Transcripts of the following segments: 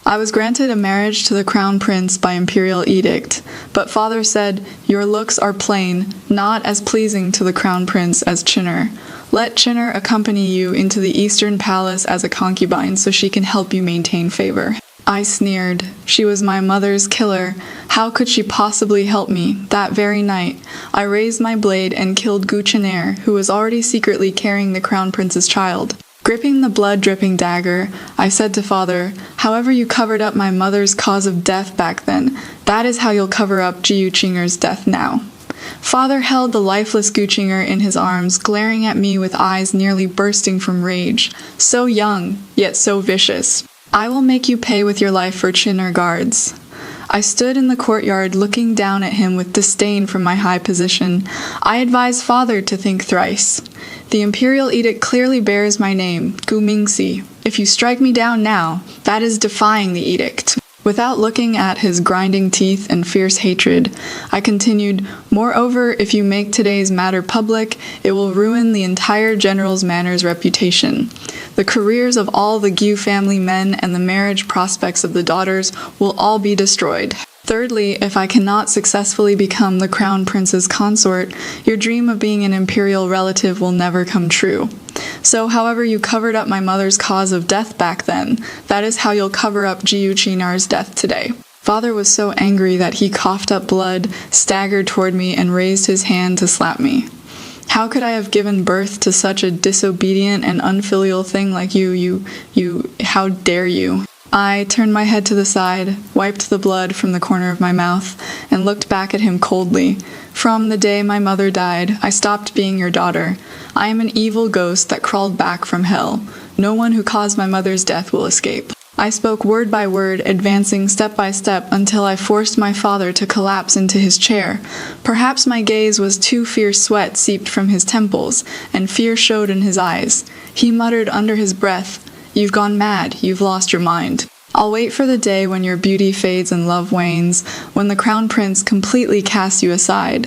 I was granted a marriage to the crown prince by imperial edict, but father said, "Your looks are plain, not as pleasing to the crown prince as Chinner. Let Chinner accompany you into the eastern palace as a concubine so she can help you maintain favor." I sneered. She was my mother's killer. How could she possibly help me? That very night, I raised my blade and killed Guchinair, who was already secretly carrying the crown prince's child. Gripping the blood-dripping dagger, I said to father, "However you covered up my mother's cause of death back then, that is how you'll cover up Jiu Chinger's death now." Father held the lifeless Guchinger in his arms, glaring at me with eyes nearly bursting from rage. So young, yet so vicious. "I will make you pay with your life for Chinner guards." I stood in the courtyard looking down at him with disdain from my high position. I advised father to think thrice. "The imperial edict clearly bears my name, Gu Mingxi. If you strike me down now, that is defying the edict." Without looking at his grinding teeth and fierce hatred, I continued, "Moreover, if you make today's matter public, it will ruin the entire General's Manor's reputation. The careers of all the Gu family men and the marriage prospects of the daughters will all be destroyed. Thirdly, if I cannot successfully become the crown prince's consort, your dream of being an imperial relative will never come true. So however you covered up my mother's cause of death back then, that is how you'll cover up Jiu Chinar's death today." Father was so angry that he coughed up blood, staggered toward me, and raised his hand to slap me. How could I have given birth to such a disobedient and unfilial thing like you, how dare you? I turned my head to the side, wiped the blood from the corner of my mouth, and looked back at him coldly. "From the day my mother died, I stopped being your daughter. I am an evil ghost that crawled back from hell. No one who caused my mother's death will escape." I spoke word by word, advancing step by step until I forced my father to collapse into his chair. Perhaps my gaze was too fierce sweat seeped from his temples, and fear showed in his eyes. He muttered under his breath, "You've gone mad, you've lost your mind. I'll wait for the day when your beauty fades and love wanes, when the crown prince completely casts you aside."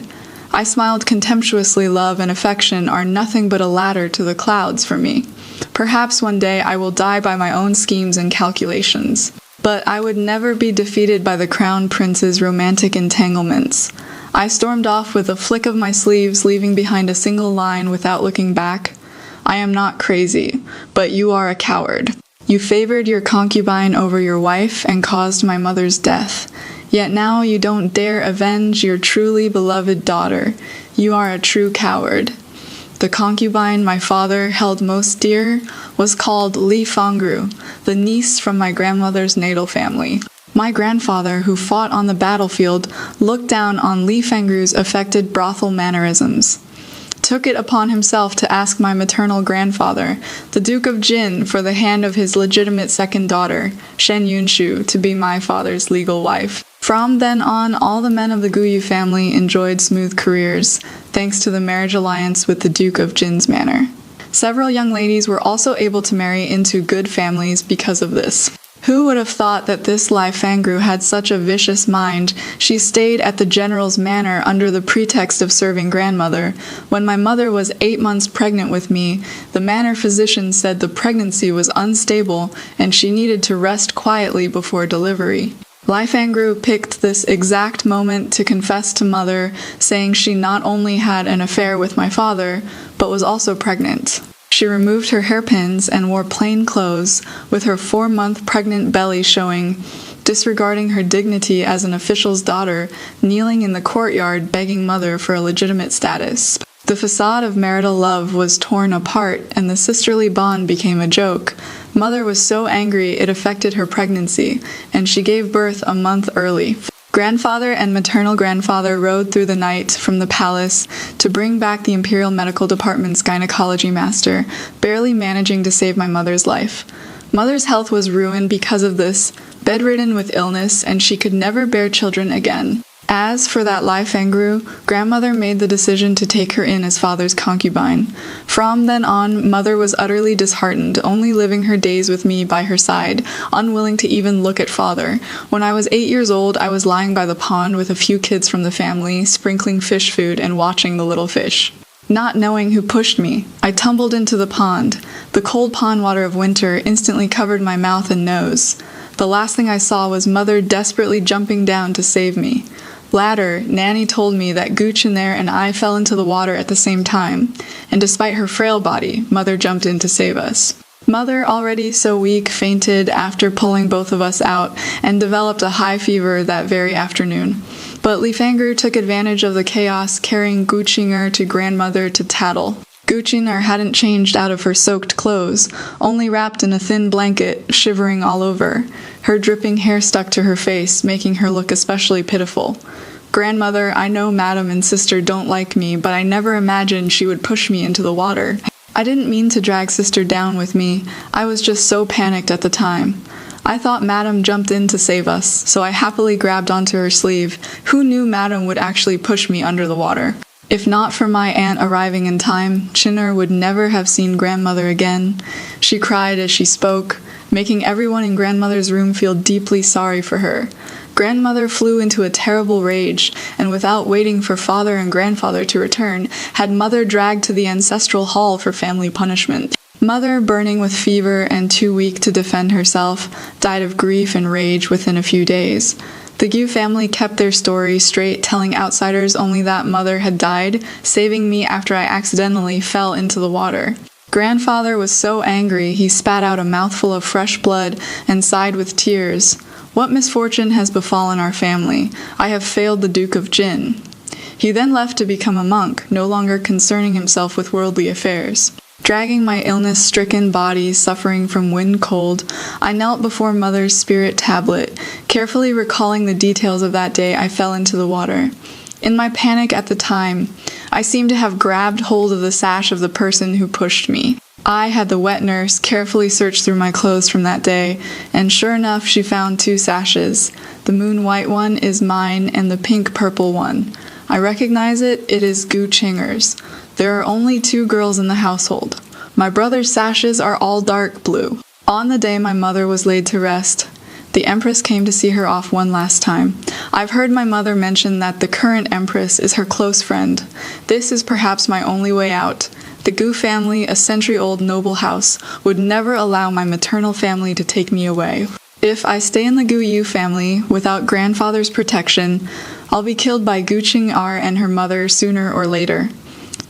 I smiled contemptuously. Love and affection are nothing but a ladder to the clouds for me. Perhaps one day I will die by my own schemes and calculations. But I would never be defeated by the crown prince's romantic entanglements. I stormed off with a flick of my sleeves, leaving behind a single line without looking back. "I am not crazy, but you are a coward. You favored your concubine over your wife and caused my mother's death. Yet now you don't dare avenge your truly beloved daughter. You are a true coward." The concubine my father held most dear was called Li Fangru, the niece from my grandmother's natal family. My grandfather, who fought on the battlefield, looked down on Li Fangru's affected brothel mannerisms. Took it upon himself to ask my maternal grandfather, the Duke of Jin, for the hand of his legitimate second daughter, Shen Yunshu, to be my father's legal wife. From then on, all the men of the Guyu family enjoyed smooth careers, thanks to the marriage alliance with the Duke of Jin's manor. Several young ladies were also able to marry into good families because of this. Who would have thought that this Lai Fangru had such a vicious mind? She stayed at the general's manor under the pretext of serving grandmother. When my mother was 8 months pregnant with me, the manor physician said the pregnancy was unstable and she needed to rest quietly before delivery. Lai Fangru picked this exact moment to confess to mother, saying she not only had an affair with my father, but was also pregnant. She removed her hairpins and wore plain clothes, with her 4-month pregnant belly showing, disregarding her dignity as an official's daughter, kneeling in the courtyard begging mother for a legitimate status. The facade of marital love was torn apart, and the sisterly bond became a joke. Mother was so angry it affected her pregnancy, and she gave birth a month early. Grandfather and maternal grandfather rode through the night from the palace to bring back the Imperial Medical Department's gynecology master, barely managing to save my mother's life. Mother's health was ruined because of this, bedridden with illness, and she could never bear children again. As for that Lai Fangru, grandmother made the decision to take her in as father's concubine. From then on, mother was utterly disheartened, only living her days with me by her side, unwilling to even look at father. When I was 8 years old, I was lying by the pond with a few kids from the family, sprinkling fish food and watching the little fish. not knowing who pushed me. I tumbled into the pond. The cold pond water of winter instantly covered my mouth and nose. The last thing I saw was Mother desperately jumping down to save me. Later, Nanny told me that Gooch in there and I fell into the water at the same time, and despite her frail body, Mother jumped in to save us. Mother, already so weak, fainted after pulling both of us out and developed a high fever that very afternoon. But Lifangru took advantage of the chaos, carrying Guchinger to grandmother to tattle. Guchinger hadn't changed out of her soaked clothes, only wrapped in a thin blanket, shivering all over. Her dripping hair stuck to her face, making her look especially pitiful. Grandmother, I know Madam and Sister don't like me, but I never imagined she would push me into the water. I didn't mean to drag Sister down with me. I was just so panicked at the time. I thought Madam jumped in to save us, so I happily grabbed onto her sleeve. Who knew Madam would actually push me under the water? If not for my aunt arriving in time, Chinner would never have seen Grandmother again. She cried as she spoke, making everyone in Grandmother's room feel deeply sorry for her. Grandmother flew into a terrible rage, and without waiting for Father and Grandfather to return, had Mother dragged to the ancestral hall for family punishment. Mother, burning with fever and too weak to defend herself, died of grief and rage within a few days. The Gu family kept their story straight, telling outsiders only that Mother had died, saving me after I accidentally fell into the water. Grandfather was so angry he spat out a mouthful of fresh blood and sighed with tears. What misfortune has befallen our family? I have failed the Duke of Jin. He then left to become a monk, no longer concerning himself with worldly affairs. Dragging my illness-stricken body, suffering from wind cold, I knelt before Mother's spirit tablet, carefully recalling the details of that day I fell into the water. In my panic at the time, I seemed to have grabbed hold of the sash of the person who pushed me. I had the wet nurse carefully search through my clothes from that day, and sure enough she found 2 sashes. The moon white one is mine, and the pink purple one. I recognize it is Gu Chinger's. There are only 2 girls in the household. My brother's sashes are all dark blue. On the day my mother was laid to rest, the Empress came to see her off one last time. I've heard my mother mention that the current Empress is her close friend. This is perhaps my only way out. The Gu family, a century-old noble house, would never allow my maternal family to take me away. If I stay in the Gu Yu family without grandfather's protection, I'll be killed by Gu Ching-ar and her mother sooner or later.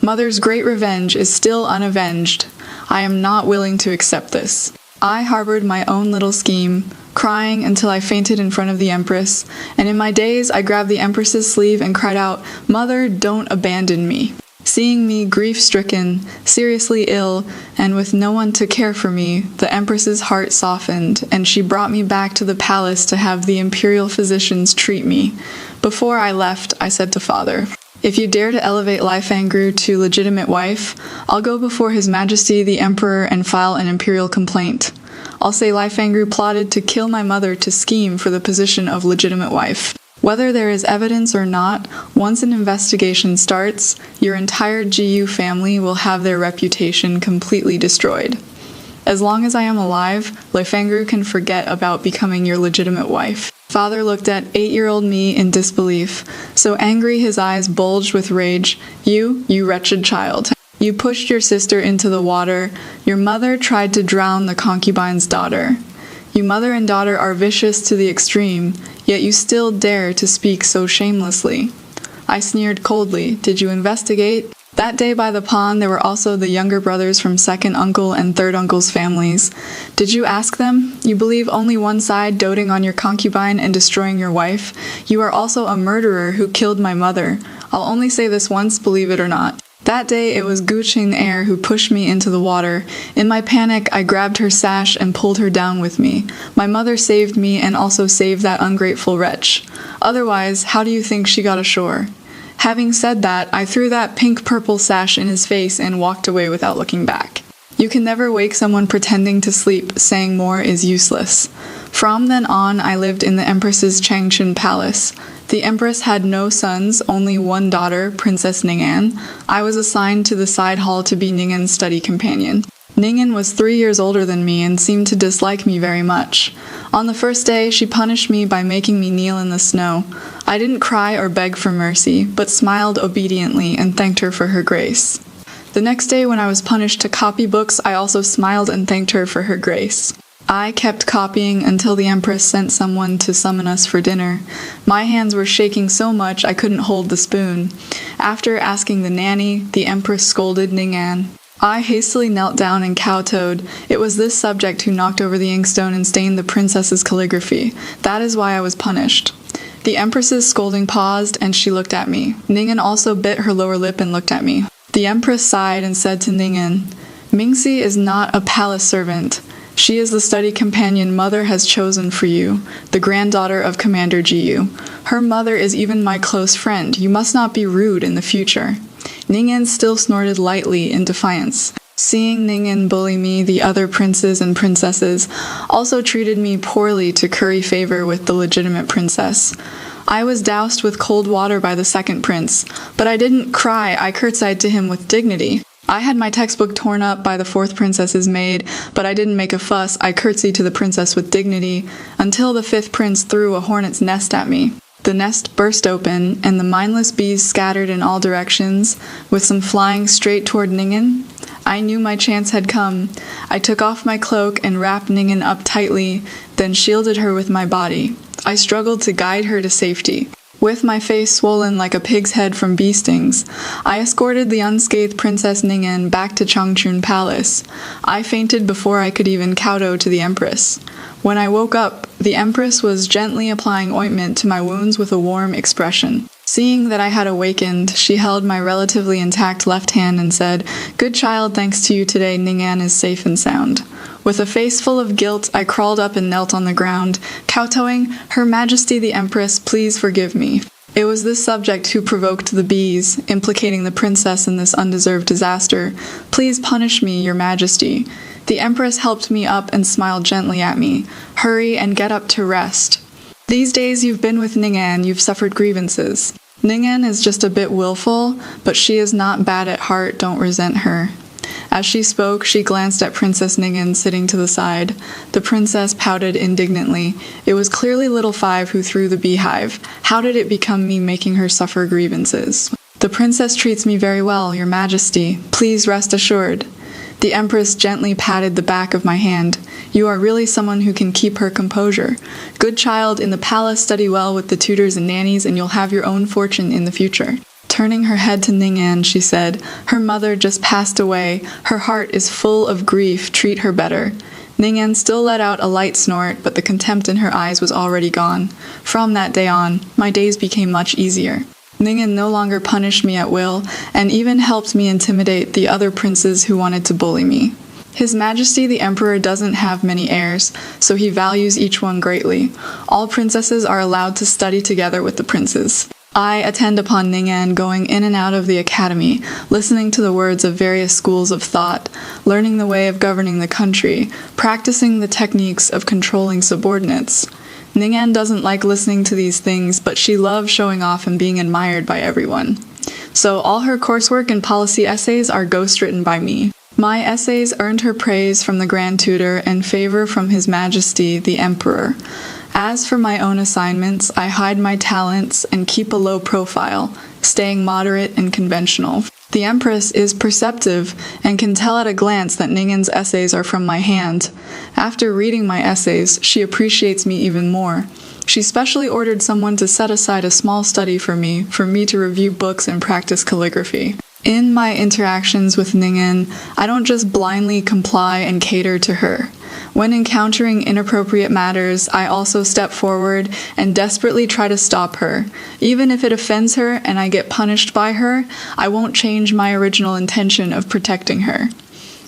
Mother's great revenge is still unavenged. I am not willing to accept this. I harbored my own little scheme, crying until I fainted in front of the Empress, and in my daze I grabbed the Empress's sleeve and cried out, "Mother, don't abandon me." Seeing me grief-stricken, seriously ill, and with no one to care for me, the Empress's heart softened, and she brought me back to the palace to have the imperial physicians treat me. Before I left, I said to Father, "If you dare to elevate Lifangru to legitimate wife, I'll go before His Majesty the Emperor and file an imperial complaint. I'll say Lifangru plotted to kill my mother to scheme for the position of legitimate wife. Whether there is evidence or not, once an investigation starts, your entire GU family will have their reputation completely destroyed. As long as I am alive, Lifangru can forget about becoming your legitimate wife." Father looked at 8-year-old me in disbelief, so angry his eyes bulged with rage. You wretched child. You pushed your sister into the water. Your mother tried to drown the concubine's daughter. You mother and daughter are vicious to the extreme, yet you still dare to speak so shamelessly. I sneered coldly. Did you investigate? That day by the pond there were also the younger brothers from second uncle and third uncle's families. Did you ask them? You believe only one side, doting on your concubine and destroying your wife? You are also a murderer who killed my mother. I'll only say this once, believe it or not. That day it was Gu Ching-er who pushed me into the water. In my panic, I grabbed her sash and pulled her down with me. My mother saved me and also saved that ungrateful wretch. Otherwise, how do you think she got ashore? Having said that, I threw that pink-purple sash in his face and walked away without looking back. You can never wake someone pretending to sleep, saying more is useless. From then on, I lived in the Empress's Changshan Palace. The Empress had no sons, only one daughter, Princess Ning'an. I was assigned to the side hall to be Ning'an's study companion. Ning'an was 3 years older than me and seemed to dislike me very much. On the first day, she punished me by making me kneel in the snow. I didn't cry or beg for mercy, but smiled obediently and thanked her for her grace. The next day when I was punished to copy books, I also smiled and thanked her for her grace. I kept copying until the Empress sent someone to summon us for dinner. My hands were shaking so much I couldn't hold the spoon. After asking the nanny, the Empress scolded Ning'an. I hastily knelt down and kowtowed. It was this subject who knocked over the inkstone and stained the princess's calligraphy. That is why I was punished. The Empress's scolding paused, and she looked at me. Ning'an also bit her lower lip and looked at me. The Empress sighed and said to Ning'an, "Mingxi is not a palace servant. She is the study companion Mother has chosen for you, the granddaughter of Commander Jiyu. Her mother is even my close friend. You must not be rude in the future." Ning'an still snorted lightly in defiance. Seeing Ning'an bully me, the other princes and princesses also treated me poorly to curry favor with the legitimate princess. I was doused with cold water by the second prince, but I didn't cry. I curtsied to him with dignity. I had my textbook torn up by the fourth princess's maid, but I didn't make a fuss. I curtsied to the princess with dignity until the fifth prince threw a hornet's nest at me. The nest burst open, and the mindless bees scattered in all directions, with some flying straight toward Ning'an. I knew my chance had come. I took off my cloak and wrapped Ning'an up tightly, then shielded her with my body. I struggled to guide her to safety. With my face swollen like a pig's head from bee stings, I escorted the unscathed Princess Ning'an back to Changchun Palace. I fainted before I could even kowtow to the Empress. When I woke up, the Empress was gently applying ointment to my wounds with a warm expression. Seeing that I had awakened, she held my relatively intact left hand and said, "Good child, thanks to you today, Ning'an is safe and sound." With a face full of guilt, I crawled up and knelt on the ground, kowtowing, "Her Majesty the Empress, please forgive me." It was this subject who provoked the bees, implicating the princess in this undeserved disaster. "Please punish me, Your Majesty." The Empress helped me up and smiled gently at me. "Hurry and get up to rest. These days you've been with Ning'an, you've suffered grievances. Ning'an is just a bit willful, but she is not bad at heart, don't resent her." As she spoke, she glanced at Princess Ning'an sitting to the side. The princess pouted indignantly. It was clearly Little Five who threw the beehive. How did it become me making her suffer grievances? "The princess treats me very well, Your Majesty. Please rest assured." The Empress gently patted the back of my hand. "You are really someone who can keep her composure. Good child, in the palace study well with the tutors and nannies and you'll have your own fortune in the future." Turning her head to Ning'an, she said, "Her mother just passed away. Her heart is full of grief. Treat her better." Ning'an still let out a light snort, but the contempt in her eyes was already gone. From that day on, my days became much easier. Ning'an no longer punished me at will, and even helped me intimidate the other princes who wanted to bully me. His Majesty the Emperor doesn't have many heirs, so he values each one greatly. All princesses are allowed to study together with the princes. I attend upon Ning'an going in and out of the academy, listening to the words of various schools of thought, learning the way of governing the country, practicing the techniques of controlling subordinates. Ning'an doesn't like listening to these things, but she loves showing off and being admired by everyone. So all her coursework and policy essays are ghostwritten by me. My essays earned her praise from the Grand Tutor and favor from His Majesty the Emperor. As for my own assignments, I hide my talents and keep a low profile, staying moderate and conventional. The Empress is perceptive and can tell at a glance that Ning'an's essays are from my hand. After reading my essays, she appreciates me even more. She specially ordered someone to set aside a small study for me to review books and practice calligraphy. In my interactions with Ning'an, I don't just blindly comply and cater to her. When encountering inappropriate matters, I also step forward and desperately try to stop her. Even if it offends her and I get punished by her, I won't change my original intention of protecting her.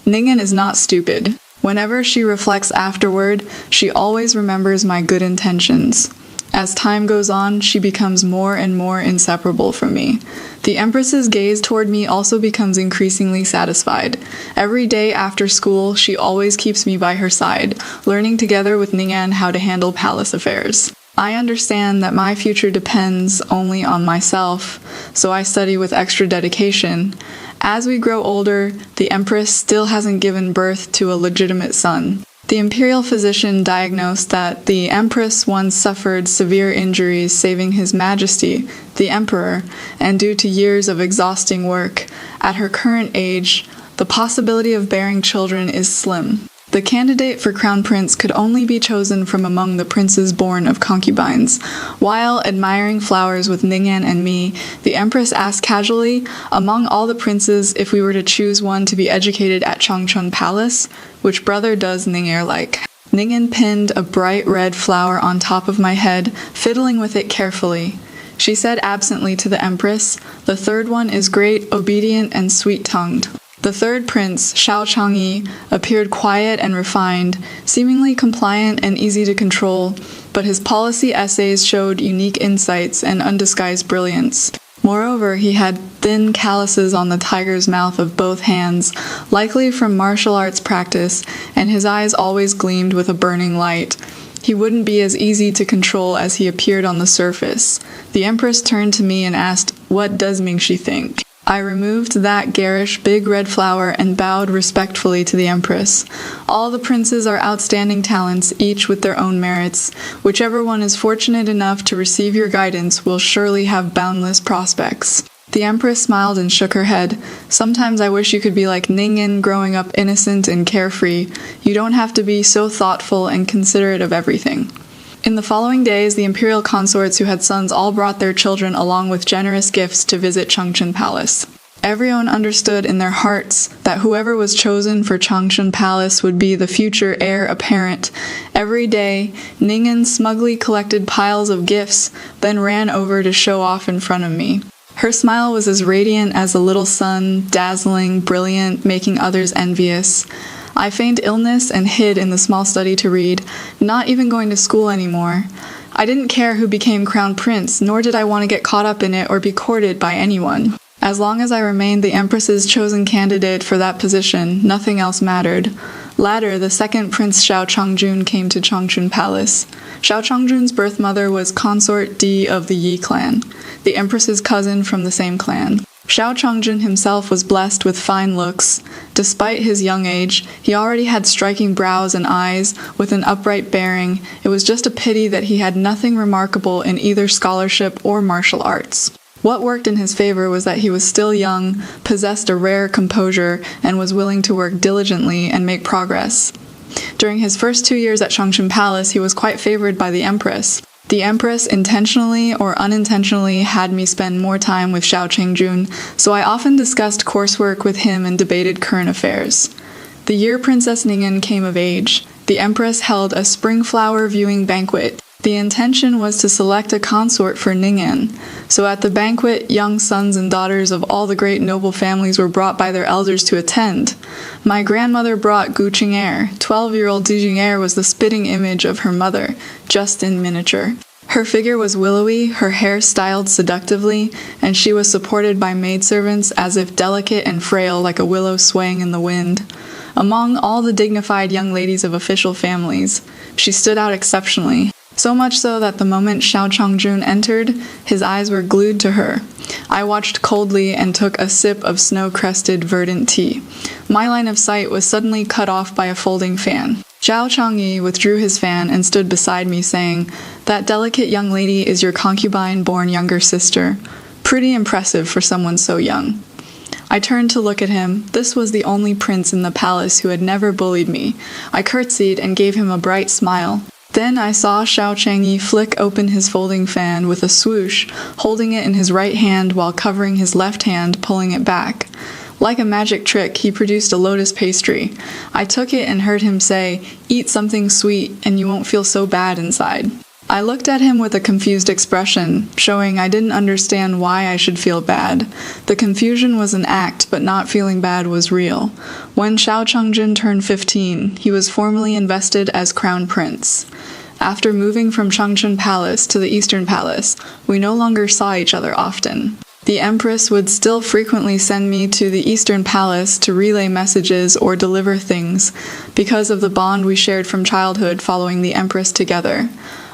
Ning'an is not stupid. Whenever she reflects afterward, she always remembers my good intentions. As time goes on, she becomes more and more inseparable from me. The Empress's gaze toward me also becomes increasingly satisfied. Every day after school, she always keeps me by her side, learning together with Ning'an how to handle palace affairs. I understand that my future depends only on myself, so I study with extra dedication. As we grow older, the Empress still hasn't given birth to a legitimate son. The imperial physician diagnosed that the empress once suffered severe injuries saving His Majesty, the emperor, and due to years of exhausting work, at her current age, the possibility of bearing children is slim. The candidate for crown prince could only be chosen from among the princes born of concubines. While admiring flowers with Ning'an and me, the empress asked casually, among all the princes, if we were to choose one to be educated at Changchun Palace, which brother does Ning'er like? Ning'an pinned a bright red flower on top of my head, fiddling with it carefully. She said absently to the empress, "The third one is great, obedient, and sweet-tongued." The third prince, Xiao Changyi, appeared quiet and refined, seemingly compliant and easy to control, but his policy essays showed unique insights and undisguised brilliance. Moreover, he had thin calluses on the tiger's mouth of both hands, likely from martial arts practice, and his eyes always gleamed with a burning light. He wouldn't be as easy to control as he appeared on the surface. The empress turned to me and asked, "What does Mingxi think?" I removed that garish big red flower and bowed respectfully to the empress. All the princes are outstanding talents, each with their own merits. Whichever one is fortunate enough to receive your guidance will surely have boundless prospects. The empress smiled and shook her head. Sometimes I wish you could be like Ning'an, growing up innocent and carefree. You don't have to be so thoughtful and considerate of everything. In the following days, the imperial consorts who had sons all brought their children along with generous gifts to visit Changchun Palace. Everyone understood in their hearts that whoever was chosen for Changchun Palace would be the future heir apparent. Every day, Ning'an smugly collected piles of gifts, then ran over to show off in front of me. Her smile was as radiant as a little sun, dazzling, brilliant, making others envious. I feigned illness and hid in the small study to read, not even going to school anymore. I didn't care who became crown prince, nor did I want to get caught up in it or be courted by anyone. As long as I remained the empress's chosen candidate for that position, nothing else mattered. Later, the second Prince Xiao Changjun came to Changchun Palace. Xiao Changjun's birth mother was consort Di of the Yi clan, the empress's cousin from the same clan. Xiao Changjun himself was blessed with fine looks. Despite his young age, he already had striking brows and eyes, with an upright bearing. It was just a pity that he had nothing remarkable in either scholarship or martial arts. What worked in his favor was that he was still young, possessed a rare composure, and was willing to work diligently and make progress. During his first 2 years at Changchun Palace, he was quite favored by the empress. The empress intentionally or unintentionally had me spend more time with Xiao Changjun, so I often discussed coursework with him and debated current affairs. The year Princess Ning'an came of age, the empress held a spring flower viewing banquet. The intention was to select a consort for Ning'an, so at the banquet, young sons and daughters of all the great noble families were brought by their elders to attend. My grandmother brought Gu Qing'er. 12-year-old Gu Qing'er was the spitting image of her mother, just in miniature. Her figure was willowy, her hair styled seductively, and she was supported by maidservants as if delicate and frail like a willow swaying in the wind. Among all the dignified young ladies of official families, she stood out exceptionally. So much so that the moment Xiao Changjun entered, his eyes were glued to her. I watched coldly and took a sip of snow-crested verdant tea. My line of sight was suddenly cut off by a folding fan. Xiao Changyi withdrew his fan and stood beside me, saying, "That delicate young lady is your concubine-born younger sister. Pretty impressive for someone so young." I turned to look at him. This was the only prince in the palace who had never bullied me. I curtsied and gave him a bright smile. Then I saw Xiao Changyi flick open his folding fan with a swoosh, holding it in his right hand while covering his left hand, pulling it back. Like a magic trick, he produced a lotus pastry. I took it and heard him say, "Eat something sweet and you won't feel so bad inside." I looked at him with a confused expression, showing I didn't understand why I should feel bad. The confusion was an act, but not feeling bad was real. When Xiao Changjun turned 15, he was formally invested as crown prince. After moving from Changchun Palace to the Eastern Palace, we no longer saw each other often. The empress would still frequently send me to the Eastern Palace to relay messages or deliver things, because of the bond we shared from childhood following the empress together.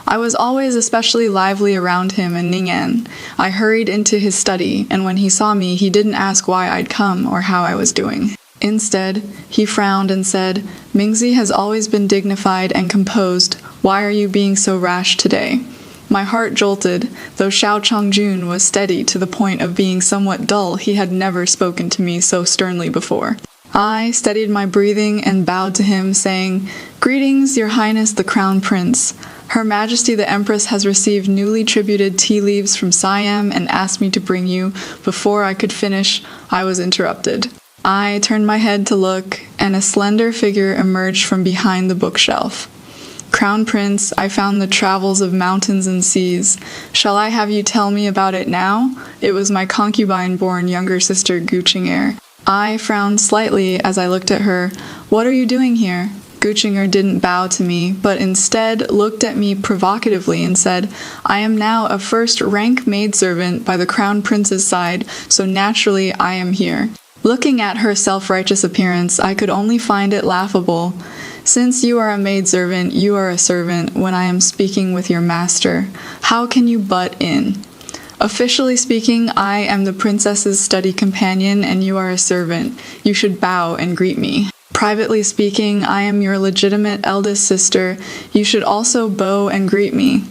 I was always especially lively around him and Ning'an. I hurried into his study, and when he saw me, he didn't ask why I'd come or how I was doing. Instead, he frowned and said, "Mingzi has always been dignified and composed. Why are you being so rash today?" My heart jolted, though Xiao Changjun was steady to the point of being somewhat dull. He had never spoken to me so sternly before. I steadied my breathing and bowed to him, saying, "Greetings, Your Highness the Crown Prince. Her Majesty the Empress has received newly tributed tea leaves from Siam and asked me to bring you." Before I could finish, I was interrupted. I turned my head to look, and a slender figure emerged from behind the bookshelf. "Crown Prince, I found the travels of mountains and seas. Shall I have you tell me about it now?" It was my concubine-born younger sister, Guchinger. I frowned slightly as I looked at her. "What are you doing here?" Guchinger didn't bow to me, but instead looked at me provocatively and said, "I am now a first-rank maidservant by the Crown Prince's side, so naturally I am here." Looking at her self-righteous appearance, I could only find it laughable. "Since you are a maidservant, you are a servant when I am speaking with your master. How can you butt in? Officially speaking, I am the princess's study companion and you are a servant. You should bow and greet me. Privately speaking, I am your legitimate eldest sister. You should also bow and greet me.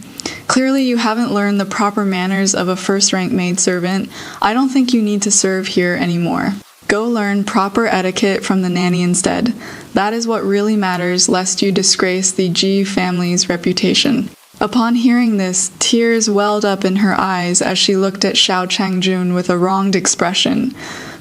Clearly you haven't learned the proper manners of a first-rank maidservant. I don't think you need to serve here anymore. Go learn proper etiquette from the nanny instead. That is what really matters, lest you disgrace the Ji family's reputation." Upon hearing this, tears welled up in her eyes as she looked at Xiao Changjun with a wronged expression.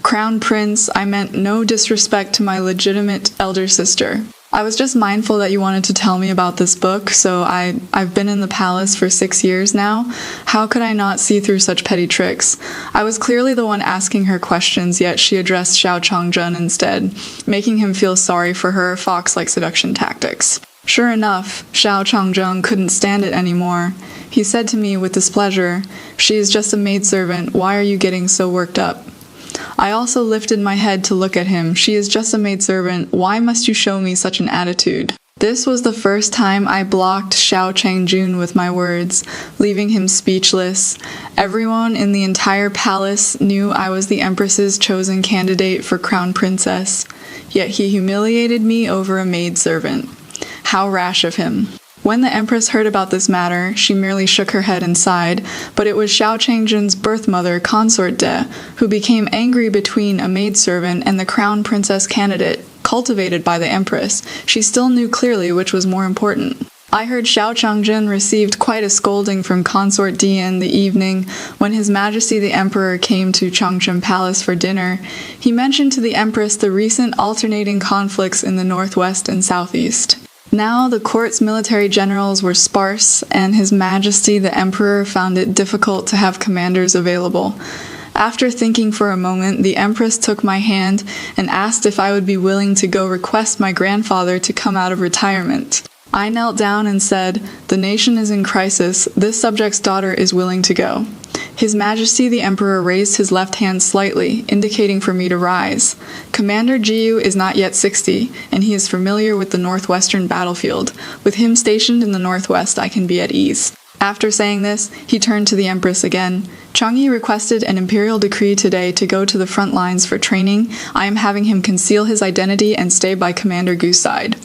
"Crown Prince, I meant no disrespect to my legitimate elder sister. I was just mindful that you wanted to tell me about this book, so I've been in the palace for 6 years now. How could I not see through such petty tricks?" I was clearly the one asking her questions, yet she addressed Xiao Changjun instead, making him feel sorry for her fox-like seduction tactics. Sure enough, Xiao Changjun couldn't stand it anymore. He said to me with displeasure, "She is just a maidservant. Why are you getting so worked up?" I also lifted my head to look at him. "She is just a maidservant. Why must you show me such an attitude?" This was the first time I blocked Xiao Changjun with my words, leaving him speechless. Everyone in the entire palace knew I was the Empress's chosen candidate for Crown Princess, yet he humiliated me over a maidservant. How rash of him. When the Empress heard about this matter, she merely shook her head and sighed, but it was Xiao Changjun's birth mother, Consort De, who became angry between a maidservant and the Crown Princess candidate, cultivated by the Empress. She still knew clearly which was more important. I heard Xiao Changjun received quite a scolding from Consort De in the evening when His Majesty the Emperor came to Changchun Palace for dinner. He mentioned to the Empress the recent alternating conflicts in the northwest and southeast. Now the court's military generals were sparse, and His Majesty the Emperor found it difficult to have commanders available. After thinking for a moment, the Empress took my hand and asked if I would be willing to go request my grandfather to come out of retirement. I knelt down and said, "The nation is in crisis. This subject's daughter is willing to go." His Majesty the Emperor raised his left hand slightly, indicating for me to rise. Commander Jiyu is not yet 60, and he is familiar with the northwestern battlefield. With him stationed in the northwest, I can be at ease. After saying this, he turned to the Empress again. "Changyi requested an imperial decree today to go to the front lines for training. I am having him conceal his identity and stay by Commander Gu's side.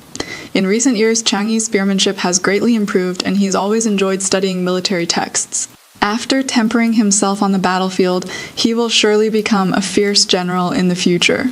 In recent years, Changyi's spearmanship has greatly improved, and he's always enjoyed studying military texts. After tempering himself on the battlefield, he will surely become a fierce general in the future."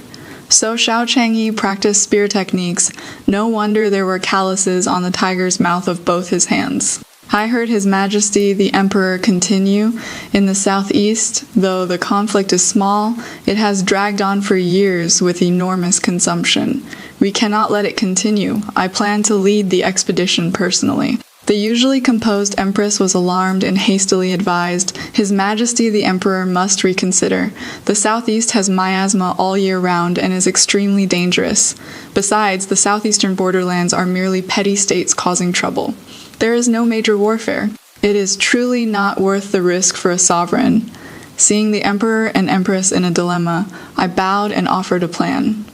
So Xiao Changyi practiced spear techniques. No wonder there were calluses on the tiger's mouth of both his hands. I heard His Majesty the Emperor continue, "In the southeast, though the conflict is small, it has dragged on for years with enormous consumption. We cannot let it continue. I plan to lead the expedition personally." The usually composed Empress was alarmed and hastily advised, "His Majesty the Emperor must reconsider. The southeast has miasma all year round and is extremely dangerous. Besides, the southeastern borderlands are merely petty states causing trouble. There is no major warfare. It is truly not worth the risk for a sovereign." Seeing the Emperor and Empress in a dilemma, I bowed and offered a plan.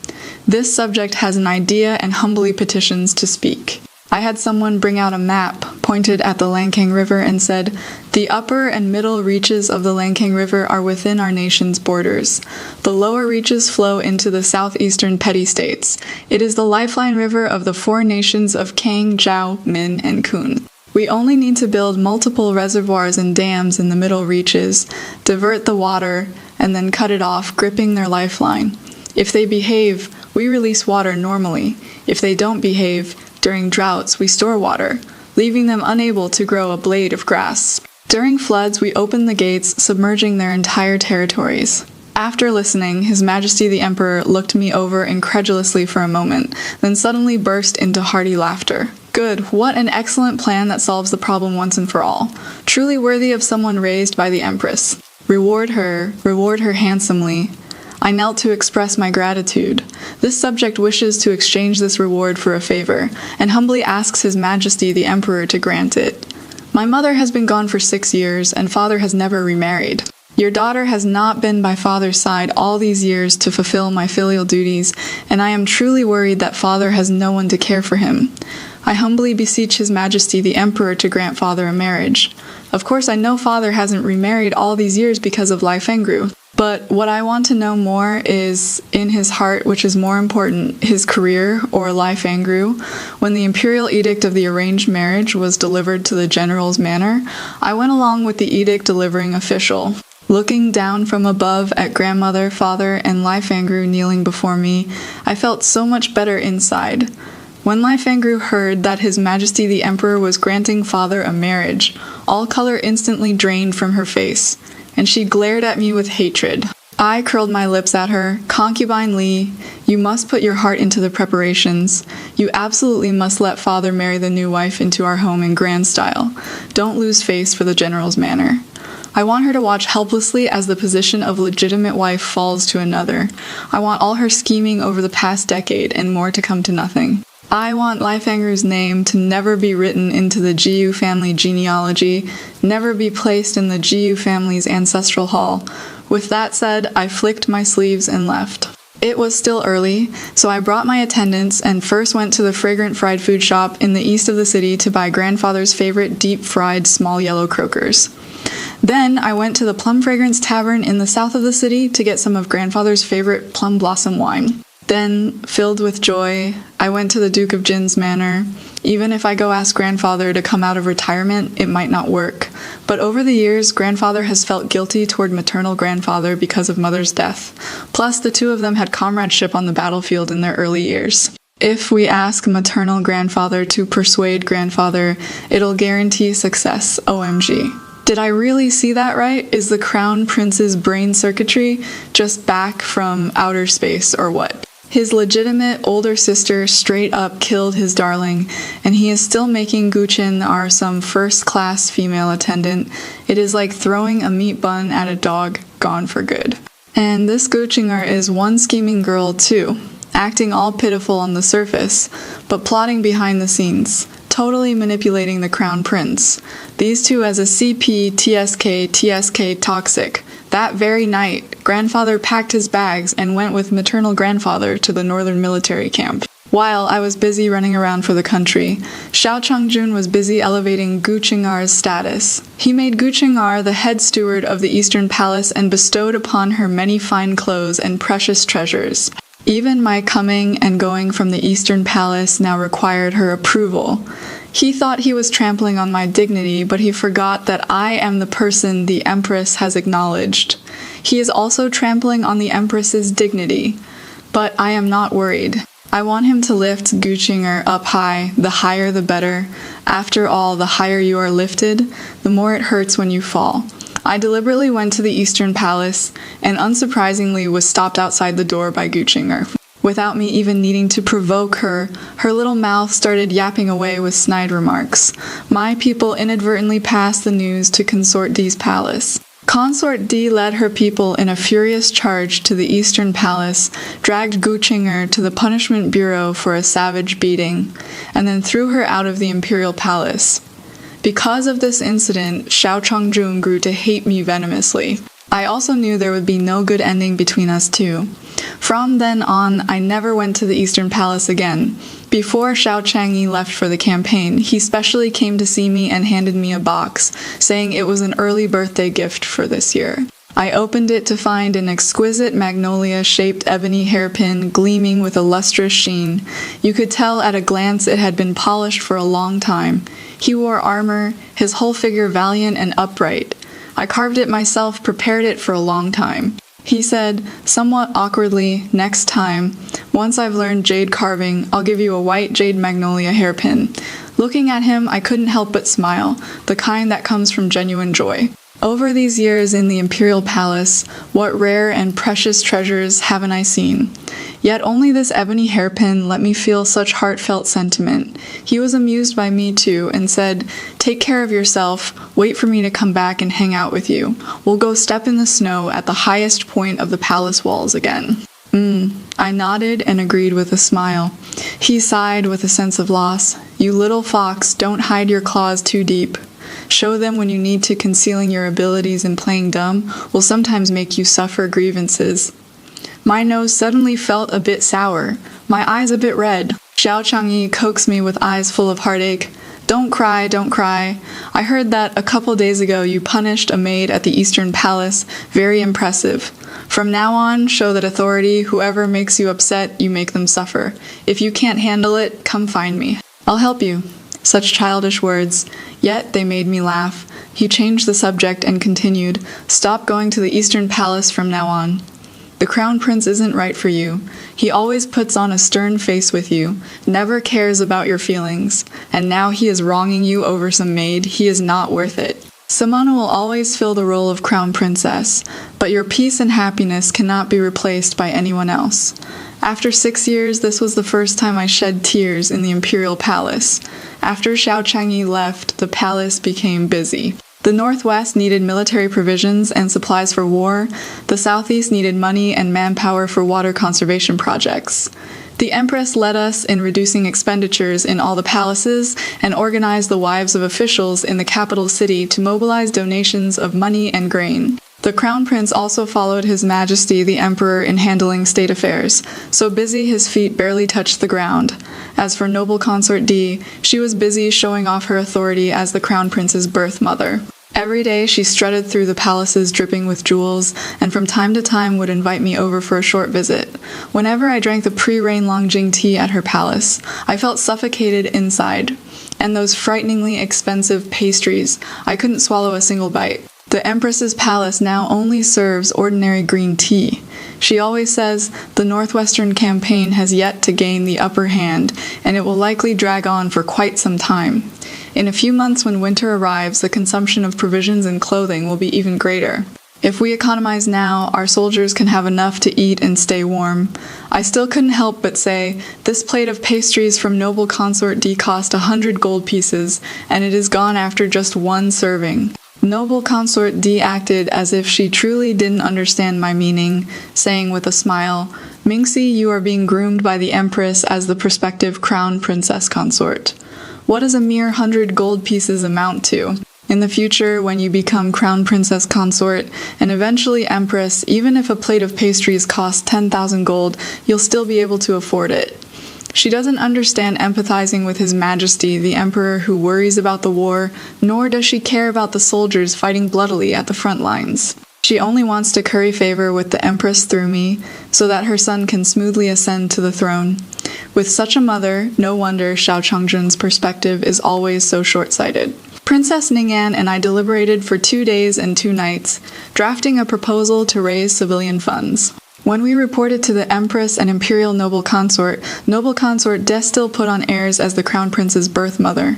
"This subject has an idea and humbly petitions to speak." I had someone bring out a map, pointed at the Lancang River and said, "The upper and middle reaches of the Lancang River are within our nation's borders. The lower reaches flow into the southeastern petty states. It is the lifeline river of the four nations of Kang, Zhao, Min, and Kun. We only need to build multiple reservoirs and dams in the middle reaches, divert the water, and then cut it off, gripping their lifeline. If they behave, we release water normally. If they don't behave, during droughts, we store water, leaving them unable to grow a blade of grass. During floods, we open the gates, submerging their entire territories." After listening, His Majesty the Emperor looked me over incredulously for a moment, then suddenly burst into hearty laughter. "Good, what an excellent plan that solves the problem once and for all. Truly worthy of someone raised by the Empress. Reward her handsomely." I knelt to express my gratitude. This subject wishes to exchange this reward for a favor, and humbly asks His Majesty the Emperor to grant it. "My mother has been gone for 6 years, and father has never remarried. Your daughter has not been by father's side all these years to fulfill my filial duties, and I am truly worried that father has no one to care for him. I humbly beseech His Majesty the Emperor to grant father a marriage. Of course, I know father hasn't remarried all these years because of Lai Fengru, but what I want to know more is, in his heart, which is more important, his career, or Lai Fengru. When the imperial edict of the arranged marriage was delivered to the general's manor, I went along with the edict delivering official. Looking down from above at grandmother, father, and Lai Fengru kneeling before me, I felt so much better inside. When Lai Fengru heard that His Majesty the Emperor was granting father a marriage, all color instantly drained from her face, and she glared at me with hatred. I curled my lips at her. "Concubine Li, you must put your heart into the preparations. You absolutely must let father marry the new wife into our home in grand style. Don't lose face for the general's manor. I want her to watch helplessly as the position of legitimate wife falls to another. I want all her scheming over the past decade and more to come to nothing. I want Lai Fengru's name to never be written into the Jiyu family genealogy, never be placed in the Jiyu family's ancestral hall." With that said, I flicked my sleeves and left. It was still early, so I brought my attendants and first went to the fragrant fried food shop in the east of the city to buy grandfather's favorite deep-fried small yellow croakers. Then I went to the Plum Fragrance Tavern in the south of the city to get some of grandfather's favorite plum blossom wine. Then, filled with joy, I went to the Duke of Jin's manor. Even if I go ask grandfather to come out of retirement, it might not work. But over the years, grandfather has felt guilty toward maternal grandfather because of mother's death. Plus, the two of them had comradeship on the battlefield in their early years. If we ask maternal grandfather to persuade grandfather, it'll guarantee success, OMG. Did I really see that right? Is the Crown Prince's brain circuitry just back from outer space or what? His legitimate older sister straight up killed his darling, and he is still making Guqin our some first-class female attendant. It is like throwing a meat bun at a dog, gone for good. And this Guqinger is one scheming girl too, acting all pitiful on the surface, but plotting behind the scenes, totally manipulating the Crown Prince. These two as a CP, TSK toxic. That very night, grandfather packed his bags and went with maternal grandfather to the northern military camp. While I was busy running around for the country, Xiao Changjun was busy elevating Guqingar's status. He made Guqingar the head steward of the Eastern Palace and bestowed upon her many fine clothes and precious treasures. Even my coming and going from the Eastern Palace now required her approval. He thought he was trampling on my dignity, but he forgot that I am the person the Empress has acknowledged. He is also trampling on the Empress's dignity. But I am not worried. I want him to lift Guqinger up high, the higher the better. After all, the higher you are lifted, the more it hurts when you fall. I deliberately went to the Eastern Palace, and unsurprisingly was stopped outside the door by Guqinger. Without me even needing to provoke her, her little mouth started yapping away with snide remarks. My people inadvertently passed the news to Consort D's palace. Consort D led her people in a furious charge to the Eastern Palace, dragged Guqinger to the Punishment Bureau for a savage beating, and then threw her out of the Imperial Palace. Because of this incident, Xiao Changjun grew to hate me venomously. I also knew there would be no good ending between us two. From then on, I never went to the Eastern Palace again. Before Xiao Changyi left for the campaign, he specially came to see me and handed me a box, saying it was an early birthday gift for this year. I opened it to find an exquisite magnolia-shaped ebony hairpin gleaming with a lustrous sheen. You could tell at a glance it had been polished for a long time. He wore armor, his whole figure valiant and upright. I carved it myself, prepared it for a long time. He said, somewhat awkwardly, next time, once I've learned jade carving, I'll give you a white jade magnolia hairpin. Looking at him, I couldn't help but smile, the kind that comes from genuine joy. Over these years in the Imperial Palace, what rare and precious treasures haven't I seen? Yet only this ebony hairpin let me feel such heartfelt sentiment. He was amused by me too, and said, take care of yourself, wait for me to come back and hang out with you. We'll go step in the snow at the highest point of the palace walls again. I nodded and agreed with a smile. He sighed with a sense of loss. You little fox, don't hide your claws too deep. Show them when you need to. Concealing your abilities and playing dumb will sometimes make you suffer grievances. My nose suddenly felt a bit sour, my eyes a bit red. Xiao Changyi coaxed me with eyes full of heartache. Don't cry, don't cry. I heard that a couple days ago you punished a maid at the Eastern Palace. Very impressive. From now on, show that authority. Whoever makes you upset, you make them suffer. If you can't handle it, come find me. I'll help you. Such childish words, yet they made me laugh. He changed the subject and continued, stop going to the Eastern Palace from now on. The Crown Prince isn't right for you. He always puts on a stern face with you, never cares about your feelings, and now he is wronging you over some maid. He is not worth it. Samana will always fill the role of Crown Princess, but your peace and happiness cannot be replaced by anyone else. After 6 years, this was the first time I shed tears in the Imperial Palace. After Xiao Changyi left, the palace became busy. The Northwest needed military provisions and supplies for war. The Southeast needed money and manpower for water conservation projects. The Empress led us in reducing expenditures in all the palaces and organized the wives of officials in the capital city to mobilize donations of money and grain. The Crown Prince also followed His Majesty the Emperor in handling state affairs, so busy his feet barely touched the ground. As for noble consort D, she was busy showing off her authority as the Crown Prince's birth mother. Every day she strutted through the palaces dripping with jewels, and from time to time would invite me over for a short visit. Whenever I drank the pre-rain Longjing tea at her palace, I felt suffocated inside. And those frighteningly expensive pastries, I couldn't swallow a single bite. The Empress's palace now only serves ordinary green tea. She always says the Northwestern campaign has yet to gain the upper hand, and it will likely drag on for quite some time. In a few months when winter arrives, the consumption of provisions and clothing will be even greater. If we economize now, our soldiers can have enough to eat and stay warm. I still couldn't help but say, this plate of pastries from noble consort D cost 100 gold pieces, and it is gone after just one serving. Noble consort D acted as if she truly didn't understand my meaning, saying with a smile, Mingxi, you are being groomed by the Empress as the prospective crown princess consort. What does a mere 100 gold pieces amount to? In the future, when you become crown princess consort, and eventually empress, even if a plate of pastries costs 10,000 gold, you'll still be able to afford it. She doesn't understand empathizing with His Majesty, the Emperor who worries about the war, nor does she care about the soldiers fighting bloodily at the front lines. She only wants to curry favor with the Empress through me, so that her son can smoothly ascend to the throne. With such a mother, no wonder Xiao Changzhen's perspective is always so short-sighted. Princess Ning'an and I deliberated for 2 days and 2 nights, drafting a proposal to raise civilian funds. When we reported to the Empress and Imperial Noble Consort Des still put on airs as the Crown Prince's birth mother.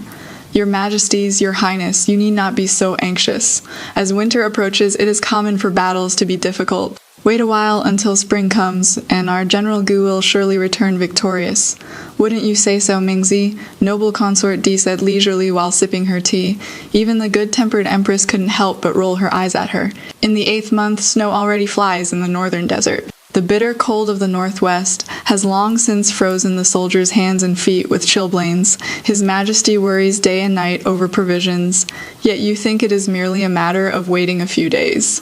Your Majesties, Your Highness, you need not be so anxious. As winter approaches, it is common for battles to be difficult. Wait a while until spring comes, and our General Gu will surely return victorious. Wouldn't you say so, Mingxi? Noble Consort D said leisurely while sipping her tea. Even the good-tempered Empress couldn't help but roll her eyes at her. In the 8th month, snow already flies in the northern desert. The bitter cold of the Northwest has long since frozen the soldiers' hands and feet with chilblains. His Majesty worries day and night over provisions, yet you think it is merely a matter of waiting a few days.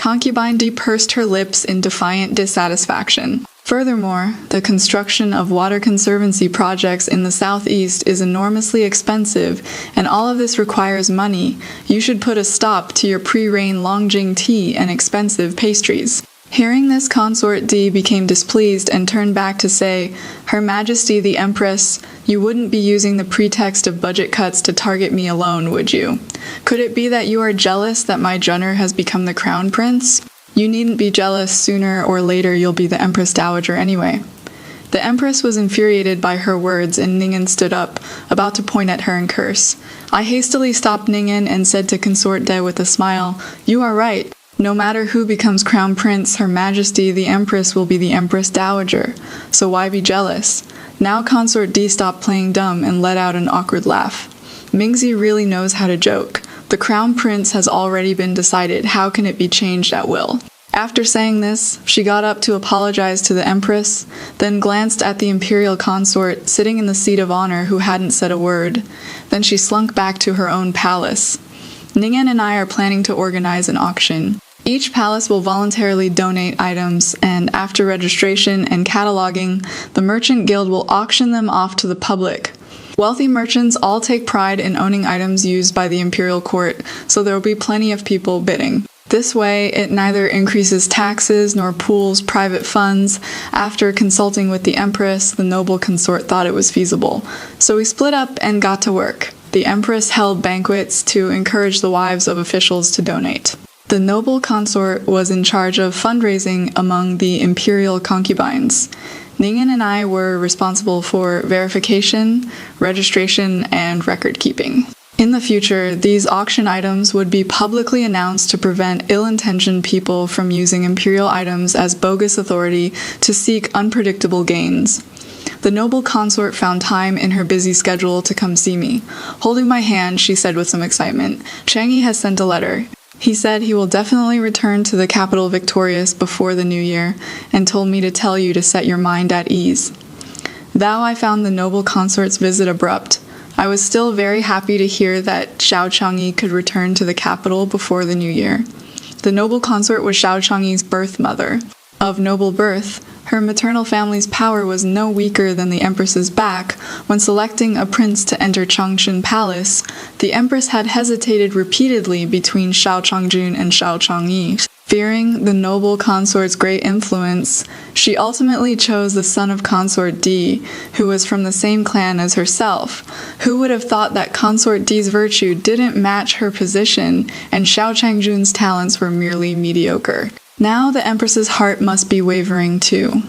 concubine pursed her lips in defiant dissatisfaction. Furthermore, the construction of water conservancy projects in the southeast is enormously expensive, and all of this requires money. You should put a stop to your pre-rain Longjing tea and expensive pastries. Hearing this, Consort D became displeased and turned back to say, Her Majesty the Empress, you wouldn't be using the pretext of budget cuts to target me alone, would you? Could it be that you are jealous that my Junner has become the crown prince? You needn't be jealous, sooner or later you'll be the Empress Dowager anyway. The Empress was infuriated by her words, and Ningen stood up, about to point at her and curse. I hastily stopped Ningen and said to Consort De with a smile, You are right. No matter who becomes crown prince, Her Majesty the Empress will be the Empress Dowager, so why be jealous? Now Consort D stopped playing dumb and let out an awkward laugh. Mingzi really knows how to joke. The crown prince has already been decided, how can it be changed at will? After saying this, she got up to apologize to the Empress, then glanced at the imperial consort sitting in the seat of honor who hadn't said a word. Then she slunk back to her own palace. Ningen and I are planning to organize an auction. Each palace will voluntarily donate items, and after registration and cataloging, the Merchant Guild will auction them off to the public. Wealthy merchants all take pride in owning items used by the imperial court, so there will be plenty of people bidding. This way, it neither increases taxes nor pools private funds. After consulting with the Empress, the noble consort thought it was feasible. So we split up and got to work. The Empress held banquets to encourage the wives of officials to donate. The noble consort was in charge of fundraising among the imperial concubines. Ningen and I were responsible for verification, registration, and record keeping. In the future, these auction items would be publicly announced to prevent ill-intentioned people from using imperial items as bogus authority to seek unpredictable gains. The noble consort found time in her busy schedule to come see me. Holding my hand, she said with some excitement, Changi has sent a letter. He said he will definitely return to the capital victorious before the new year, and told me to tell you to set your mind at ease. Thou I found the noble consort's visit abrupt. I was still very happy to hear that Xiao Changyi could return to the capital before the new year. The noble consort was Xiao Changyi's birth mother. Of noble birth, her maternal family's power was no weaker than the Empress's back. When selecting a prince to enter Changshan Palace, the Empress had hesitated repeatedly between Xiao Changjun and Xiao Changyi. Fearing the noble consort's great influence, she ultimately chose the son of Consort D, who was from the same clan as herself. Who would have thought that Consort D's virtue didn't match her position, and Xiao Changjun's talents were merely mediocre? Now the Empress's heart must be wavering too.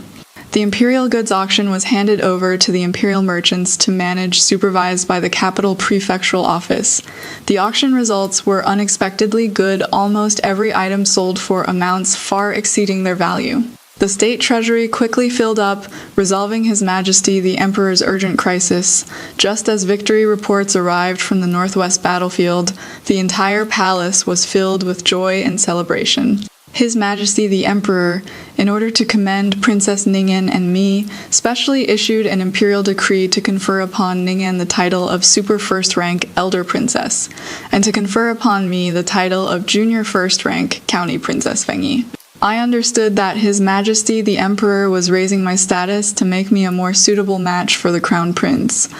The imperial goods auction was handed over to the imperial merchants to manage, supervised by the capital prefectural office. The auction results were unexpectedly good. Almost every item sold for amounts far exceeding their value. The state treasury quickly filled up, resolving His Majesty the Emperor's urgent crisis. Just as victory reports arrived from the northwest battlefield, the entire palace was filled with joy and celebration. His Majesty the Emperor, in order to commend Princess Ningen and me, specially issued an imperial decree to confer upon Ningen the title of Super First Rank Elder Princess, and to confer upon me the title of Junior First Rank County Princess Fengyi. I understood that His Majesty the Emperor was raising my status to make me a more suitable match for the crown prince.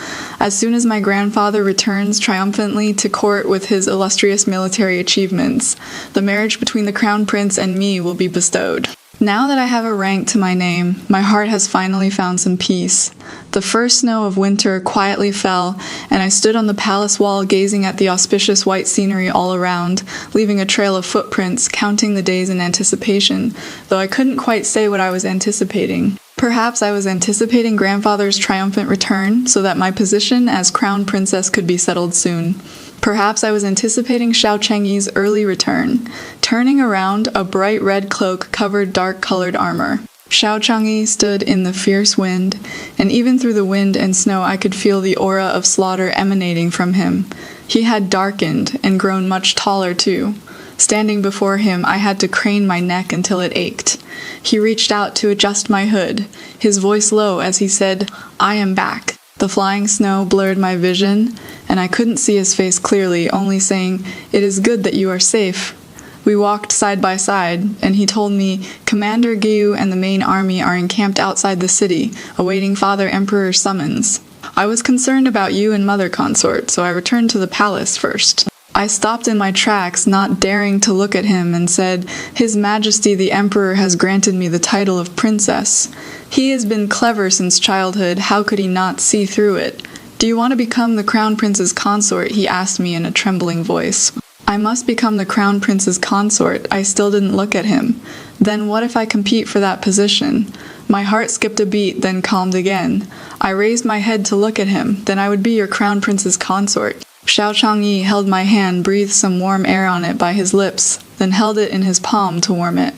As soon as my grandfather returns triumphantly to court with his illustrious military achievements, the marriage between the crown prince and me will be bestowed. Now that I have a rank to my name, my heart has finally found some peace. The first snow of winter quietly fell, and I stood on the palace wall gazing at the auspicious white scenery all around, leaving a trail of footprints, counting the days in anticipation, though I couldn't quite say what I was anticipating. Perhaps I was anticipating grandfather's triumphant return, so that my position as crown princess could be settled soon. Perhaps I was anticipating Xiao Changyi's early return. Turning around, a bright red cloak covered dark-colored armor. Xiao Changyi stood in the fierce wind, and even through the wind and snow I could feel the aura of slaughter emanating from him. He had darkened and grown much taller too. Standing before him, I had to crane my neck until it ached. He reached out to adjust my hood, his voice low as he said, "I am back." The flying snow blurred my vision, and I couldn't see his face clearly, only saying, "It is good that you are safe." We walked side by side, and he told me Commander Gyu and the main army are encamped outside the city, awaiting Father Emperor's summons. I was concerned about you and Mother Consort, so I returned to the palace first. I stopped in my tracks, not daring to look at him, and said, His Majesty the Emperor has granted me the title of princess. He has been clever since childhood, how could he not see through it? Do you want to become the Crown Prince's consort? He asked me in a trembling voice. I must become the Crown Prince's consort. I still didn't look at him. Then what if I compete for that position? My heart skipped a beat, then calmed again. I raised my head to look at him. Then I would be your Crown Prince's consort. Xiao Changyi held my hand, breathed some warm air on it by his lips, then held it in his palm to warm it.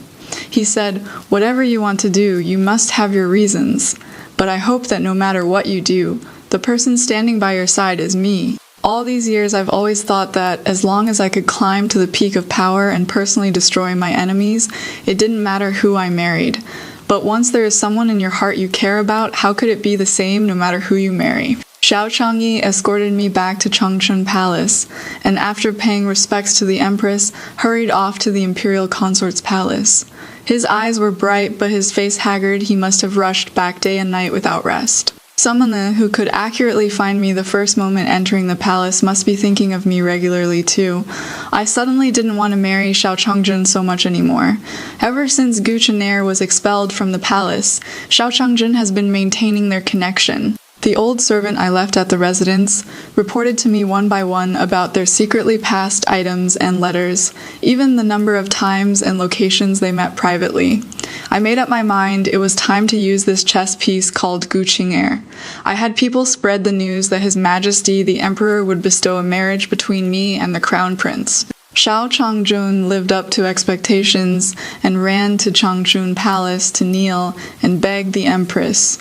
He said, Whatever you want to do, you must have your reasons. But I hope that no matter what you do, the person standing by your side is me. All these years I've always thought that as long as I could climb to the peak of power and personally destroy my enemies, it didn't matter who I married. But once there is someone in your heart you care about, how could it be the same no matter who you marry? Xiao Changyi escorted me back to Changchun Palace, and after paying respects to the Empress, hurried off to the Imperial Consort's palace. His eyes were bright, but his face haggard. He must have rushed back day and night without rest. Someone who could accurately find me the first moment entering the palace must be thinking of me regularly too. I suddenly didn't want to marry Xiao Changjun so much anymore. Ever since Gu Chenair was expelled from the palace, Xiao Changjun has been maintaining their connection. The old servant I left at the residence reported to me one by one about their secretly passed items and letters, even the number of times and locations they met privately. I made up my mind it was time to use this chess piece called Gu Chenair. I had people spread the news that His Majesty the Emperor would bestow a marriage between me and the Crown Prince. Xiao Changjun lived up to expectations and ran to Changchun Palace to kneel and beg the Empress.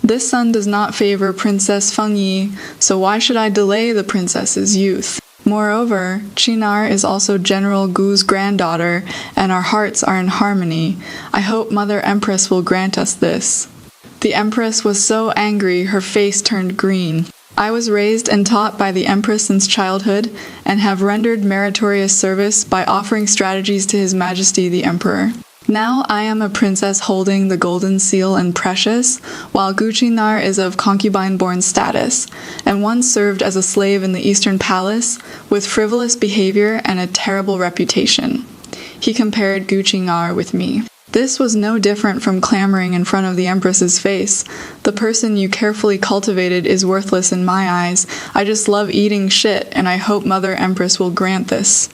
This son does not favor Princess Fengyi, so why should I delay the princess's youth? Moreover, Chinar is also General Gu's granddaughter, and our hearts are in harmony. I hope Mother Empress will grant us this. The Empress was so angry her face turned green. I was raised and taught by the Empress since childhood, and have rendered meritorious service by offering strategies to His Majesty the Emperor. Now I am a princess holding the golden seal and precious, while Gu Chenair is of concubine-born status, and once served as a slave in the Eastern Palace, with frivolous behavior and a terrible reputation. He compared Gu Chenair with me. This was no different from clamoring in front of the Empress's face. The person you carefully cultivated is worthless in my eyes. I just love eating shit, and I hope Mother Empress will grant this.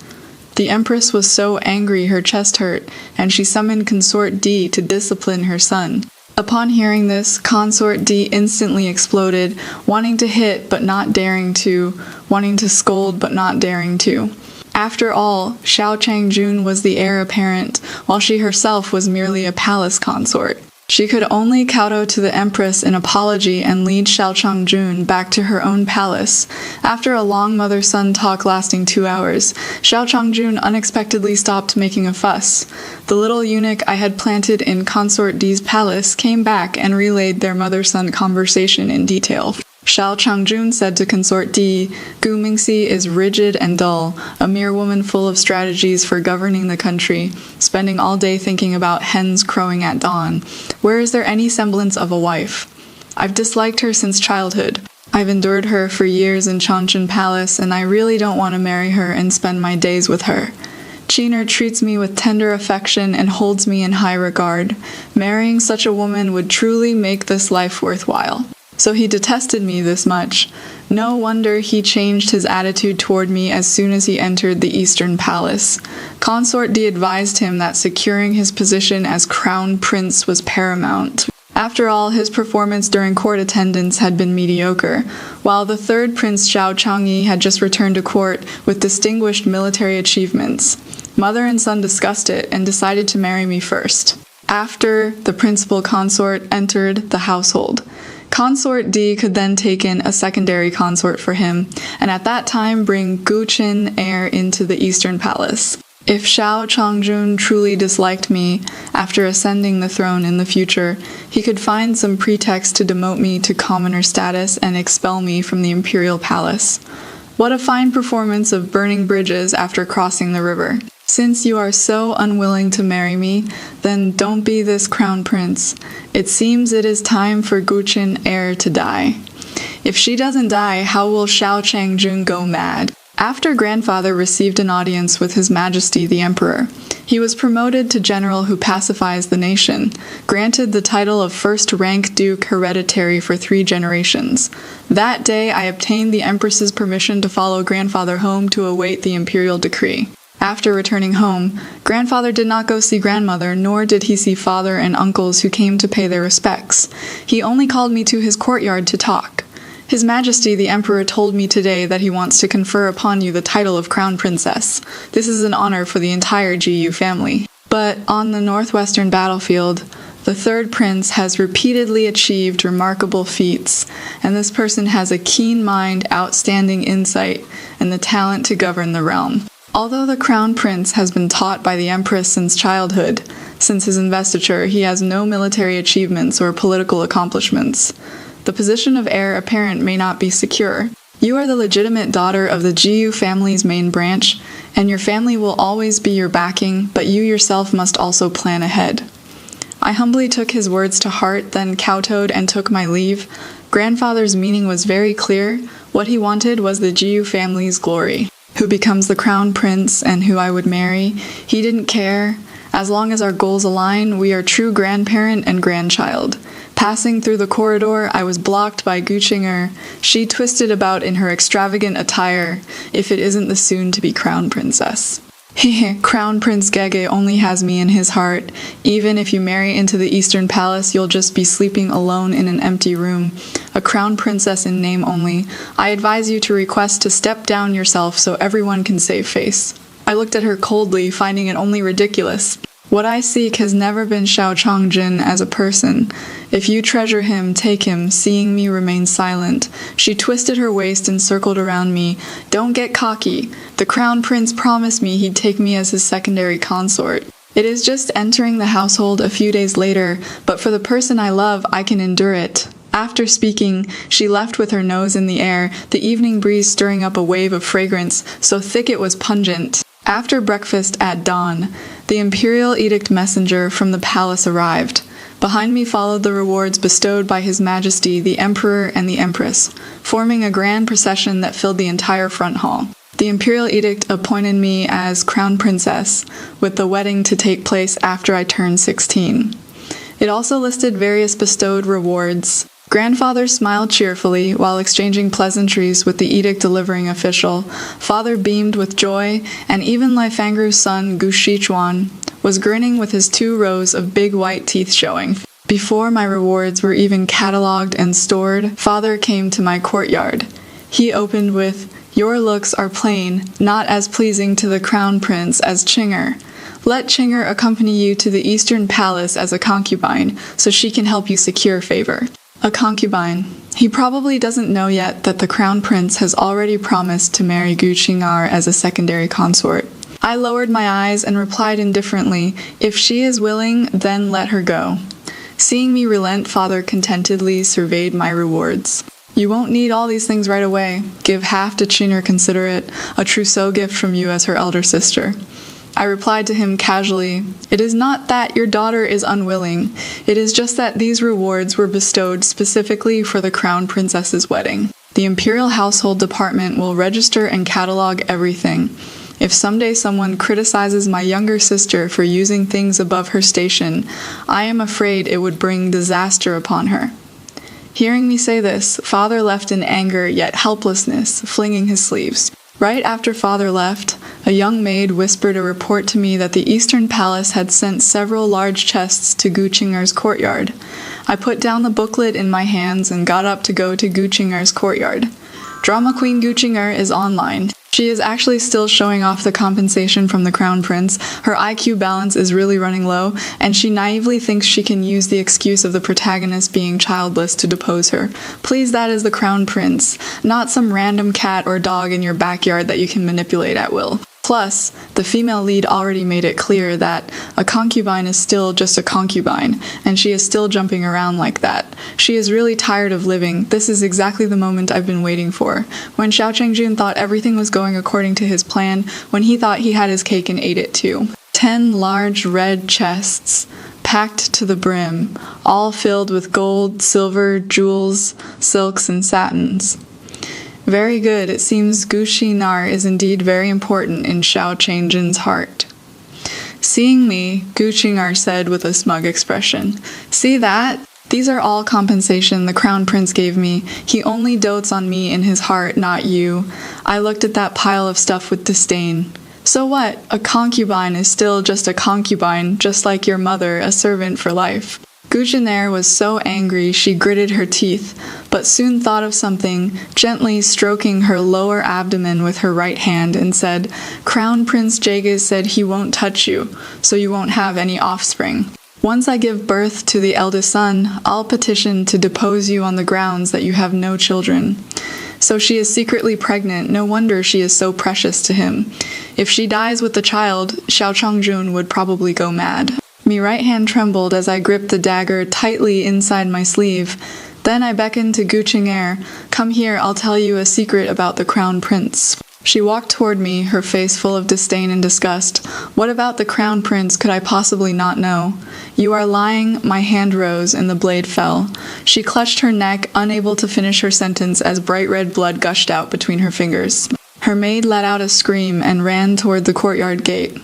The Empress was so angry her chest hurt, and she summoned Consort D to discipline her son. Upon hearing this, Consort D instantly exploded, wanting to hit but not daring to, wanting to scold but not daring to. After all, Xiao Changjun was the heir apparent, while she herself was merely a palace consort. She could only kowtow to the Empress in apology and lead Xiao Changjun back to her own palace. After a long mother-son talk lasting 2 hours, Xiao Changjun unexpectedly stopped making a fuss. The little eunuch I had planted in Consort D's palace came back and relayed their mother-son conversation in detail. Xiao Changjun said to Consort D, Gu Mingxi is rigid and dull, a mere woman full of strategies for governing the country, spending all day thinking about hens crowing at dawn. Where is there any semblance of a wife? I've disliked her since childhood. I've endured her for years in Changchun Palace, and I really don't want to marry her and spend my days with her. Chinar treats me with tender affection and holds me in high regard. Marrying such a woman would truly make this life worthwhile. So he detested me this much. No wonder he changed his attitude toward me as soon as he entered the Eastern Palace. Consort D advised him that securing his position as Crown Prince was paramount. After all, his performance during court attendance had been mediocre, while the third Prince Xiao Changyi had just returned to court with distinguished military achievements. Mother and son discussed it and decided to marry me first. After, the principal consort entered the household. Consort D could then take in a secondary consort for him, and at that time bring Gu Chenair into the Eastern Palace. If Xiao Changjun truly disliked me, after ascending the throne in the future, he could find some pretext to demote me to commoner status and expel me from the Imperial Palace. What a fine performance of burning bridges after crossing the river. Since you are so unwilling to marry me, then don't be this crown prince. It seems it is time for Guqin heir to die. If she doesn't die, how will Xiao Changjun go mad? After grandfather received an audience with His Majesty the Emperor, he was promoted to general who pacifies the nation, granted the title of first-rank duke hereditary for 3 generations. That day I obtained the Empress's permission to follow grandfather home to await the imperial decree. After returning home, grandfather did not go see grandmother, nor did he see father and uncles who came to pay their respects. He only called me to his courtyard to talk. His Majesty the Emperor told me today that he wants to confer upon you the title of Crown Princess. This is an honor for the entire GU family. But on the northwestern battlefield, the third prince has repeatedly achieved remarkable feats, and this person has a keen mind, outstanding insight, and the talent to govern the realm. Although the Crown Prince has been taught by the Empress since childhood, since his investiture, he has no military achievements or political accomplishments. The position of heir apparent may not be secure. You are the legitimate daughter of the GU family's main branch, and your family will always be your backing, but you yourself must also plan ahead. I humbly took his words to heart, then kowtowed and took my leave. Grandfather's meaning was very clear. What he wanted was the GU family's glory. Who becomes the crown prince and who I would marry, he didn't care. As long as our goals align, we are true grandparent and grandchild. Passing through the corridor, I was blocked by Guqinger. She twisted about in her extravagant attire, if it isn't the soon-to-be crown princess. Hehe, Crown Prince Gege only has me in his heart. Even if you marry into the Eastern Palace, you'll just be sleeping alone in an empty room. A crown princess in name only. I advise you to request to step down yourself so everyone can save face. I looked at her coldly, finding it only ridiculous. What I seek has never been Xiao Changjun as a person. If you treasure him, take him. Seeing me remain silent. She twisted her waist and circled around me. Don't get cocky. The crown prince promised me he'd take me as his secondary consort. It is just entering the household a few days later, but for the person I love, I can endure it. After speaking, she left with her nose in the air, the evening breeze stirring up a wave of fragrance, so thick it was pungent. After breakfast at dawn, the imperial edict messenger from the palace arrived. Behind me followed the rewards bestowed by His Majesty the Emperor and the Empress, forming a grand procession that filled the entire front hall. The imperial edict appointed me as crown princess, with the wedding to take place after I turned 16. It also listed various bestowed rewards. Grandfather smiled cheerfully while exchanging pleasantries with the edict-delivering official. Father beamed with joy, and even Lifangru's son, Gu Shichuan, was grinning with his 2 rows of big white teeth showing. Before my rewards were even catalogued and stored, Father came to my courtyard. He opened with, "Your looks are plain, not as pleasing to the crown prince as Chinger. Let Chinger accompany you to the Eastern Palace as a concubine, so she can help you secure favor." A concubine. He probably doesn't know yet that the crown prince has already promised to marry Guqinger as a secondary consort. I lowered my eyes and replied indifferently, "If she is willing, then let her go." Seeing me relent, Father contentedly surveyed my rewards. "You won't need all these things right away. Give half to Chinger, consider it a trousseau gift from you as her elder sister." I replied to him casually, "It is not that your daughter is unwilling. It is just that these rewards were bestowed specifically for the crown princess's wedding. The imperial household department will register and catalog everything. If someday someone criticizes my younger sister for using things above her station, I am afraid it would bring disaster upon her." Hearing me say this, Father left in anger yet helplessness, flinging his sleeves. Right after Father left, a young maid whispered a report to me that the Eastern Palace had sent several large chests to Guqinger's courtyard. I put down the booklet in my hands and got up to go to Guqinger's courtyard. Drama Queen Guqinger is online. She is actually still showing off the compensation from the Crown Prince. Her IQ balance is really running low, and she naively thinks she can use the excuse of the protagonist being childless to depose her. Please, that is the Crown Prince, not some random cat or dog in your backyard that you can manipulate at will. Plus, the female lead already made it clear that a concubine is still just a concubine, and she is still jumping around like that. She is really tired of living. This is exactly the moment I've been waiting for. When Xiao Chengjun thought everything was going according to his plan, when he thought he had his cake and ate it too. 10 large red chests, packed to the brim, all filled with gold, silver, jewels, silks, and satins. Very good. It seems Gushi Nar is indeed very important in Xiao Chengjun's heart. Seeing me, Gushi Nar said with a smug expression, "See that? These are all compensation the Crown Prince gave me. He only dotes on me in his heart, not you." I looked at that pile of stuff with disdain. So what? A concubine is still just a concubine, just like your mother, a servant for life. Gujiner was so angry she gritted her teeth, but soon thought of something, gently stroking her lower abdomen with her right hand, and said, "Crown Prince Jages said he won't touch you, so you won't have any offspring. Once I give birth to the eldest son, I'll petition to depose you on the grounds that you have no children." So she is secretly pregnant. No wonder she is so precious to him. If she dies with the child, Xiao Chengjun would probably go mad. My right hand trembled as I gripped the dagger tightly inside my sleeve. Then I beckoned to Gu Ching'er. "Come here, I'll tell you a secret about the Crown Prince." She walked toward me, her face full of disdain and disgust. "What about the Crown Prince could I possibly not know?" "You are lying." My hand rose and the blade fell. She clutched her neck, unable to finish her sentence as bright red blood gushed out between her fingers. Her maid let out a scream and ran toward the courtyard gate.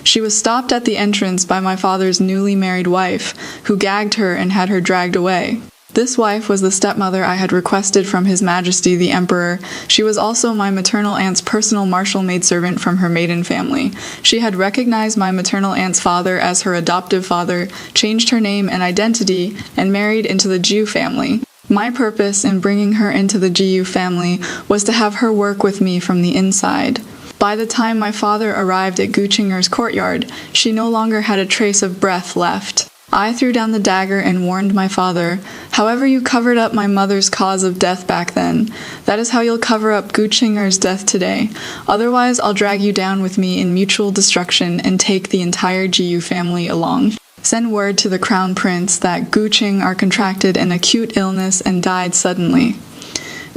She was stopped at the entrance by my father's newly married wife, who gagged her and had her dragged away. This wife was the stepmother I had requested from His Majesty the Emperor. She was also my maternal aunt's personal martial maidservant from her maiden family. She had recognized my maternal aunt's father as her adoptive father, changed her name and identity, and married into the Jiu family. My purpose in bringing her into the Jiu family was to have her work with me from the inside. By the time my father arrived at Gu Ching'er's courtyard, she no longer had a trace of breath left. I threw down the dagger and warned my father, "However you covered up my mother's cause of death back then, that is how you'll cover up Gu Ching'er's death today. Otherwise, I'll drag you down with me in mutual destruction and take the entire Jiu family along. Send word to the Crown Prince that Gu Ching'er contracted an acute illness and died suddenly."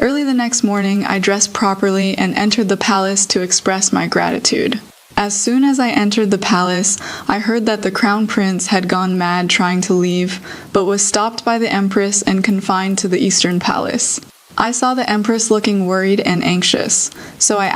Early the next morning, I dressed properly and entered the palace to express my gratitude. As soon as I entered the palace, I heard that the Crown Prince had gone mad trying to leave, but was stopped by the Empress and confined to the Eastern Palace. I saw the Empress looking worried and anxious, so I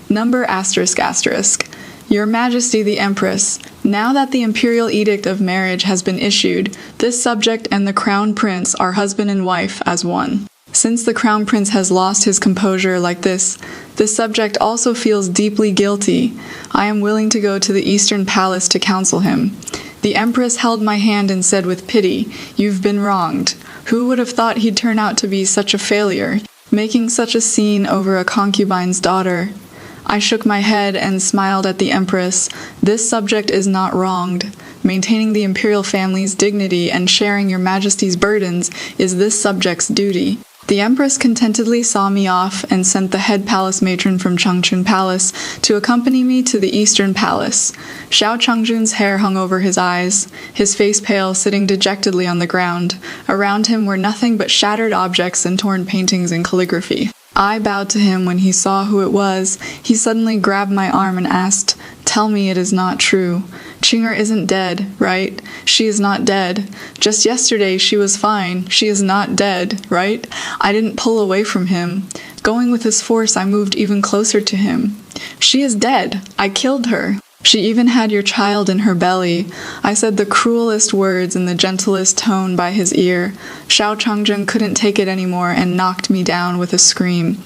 number asterisk. "Your Majesty the Empress, now that the imperial edict of marriage has been issued, this subject and the Crown Prince are husband and wife as one. Since the Crown Prince has lost his composure like this subject also feels deeply guilty. I am willing to go to the Eastern Palace to counsel him." The Empress held my hand and said with pity, "You've been wronged. Who would have thought he'd turn out to be such a failure, making such a scene over a concubine's daughter?" I shook my head and smiled at the Empress. "This subject is not wronged. Maintaining the imperial family's dignity and sharing your Majesty's burdens is this subject's duty." The Empress contentedly saw me off and sent the head palace matron from Changchun Palace to accompany me to the Eastern Palace. Xiao Chengjun's hair hung over his eyes, his face pale, sitting dejectedly on the ground. Around him were nothing but shattered objects and torn paintings and calligraphy. I bowed to him when he saw who it was. He suddenly grabbed my arm and asked, "Tell me it is not true. Ching'er isn't dead, right? She is not dead. Just yesterday she was fine. She is not dead, right? I didn't pull away from him. Going with his force, I moved even closer to him. She is dead. I killed her. She even had your child in her belly." I said the cruelest words in the gentlest tone by his ear. Xiao Chengjun couldn't take it anymore and knocked me down with a scream.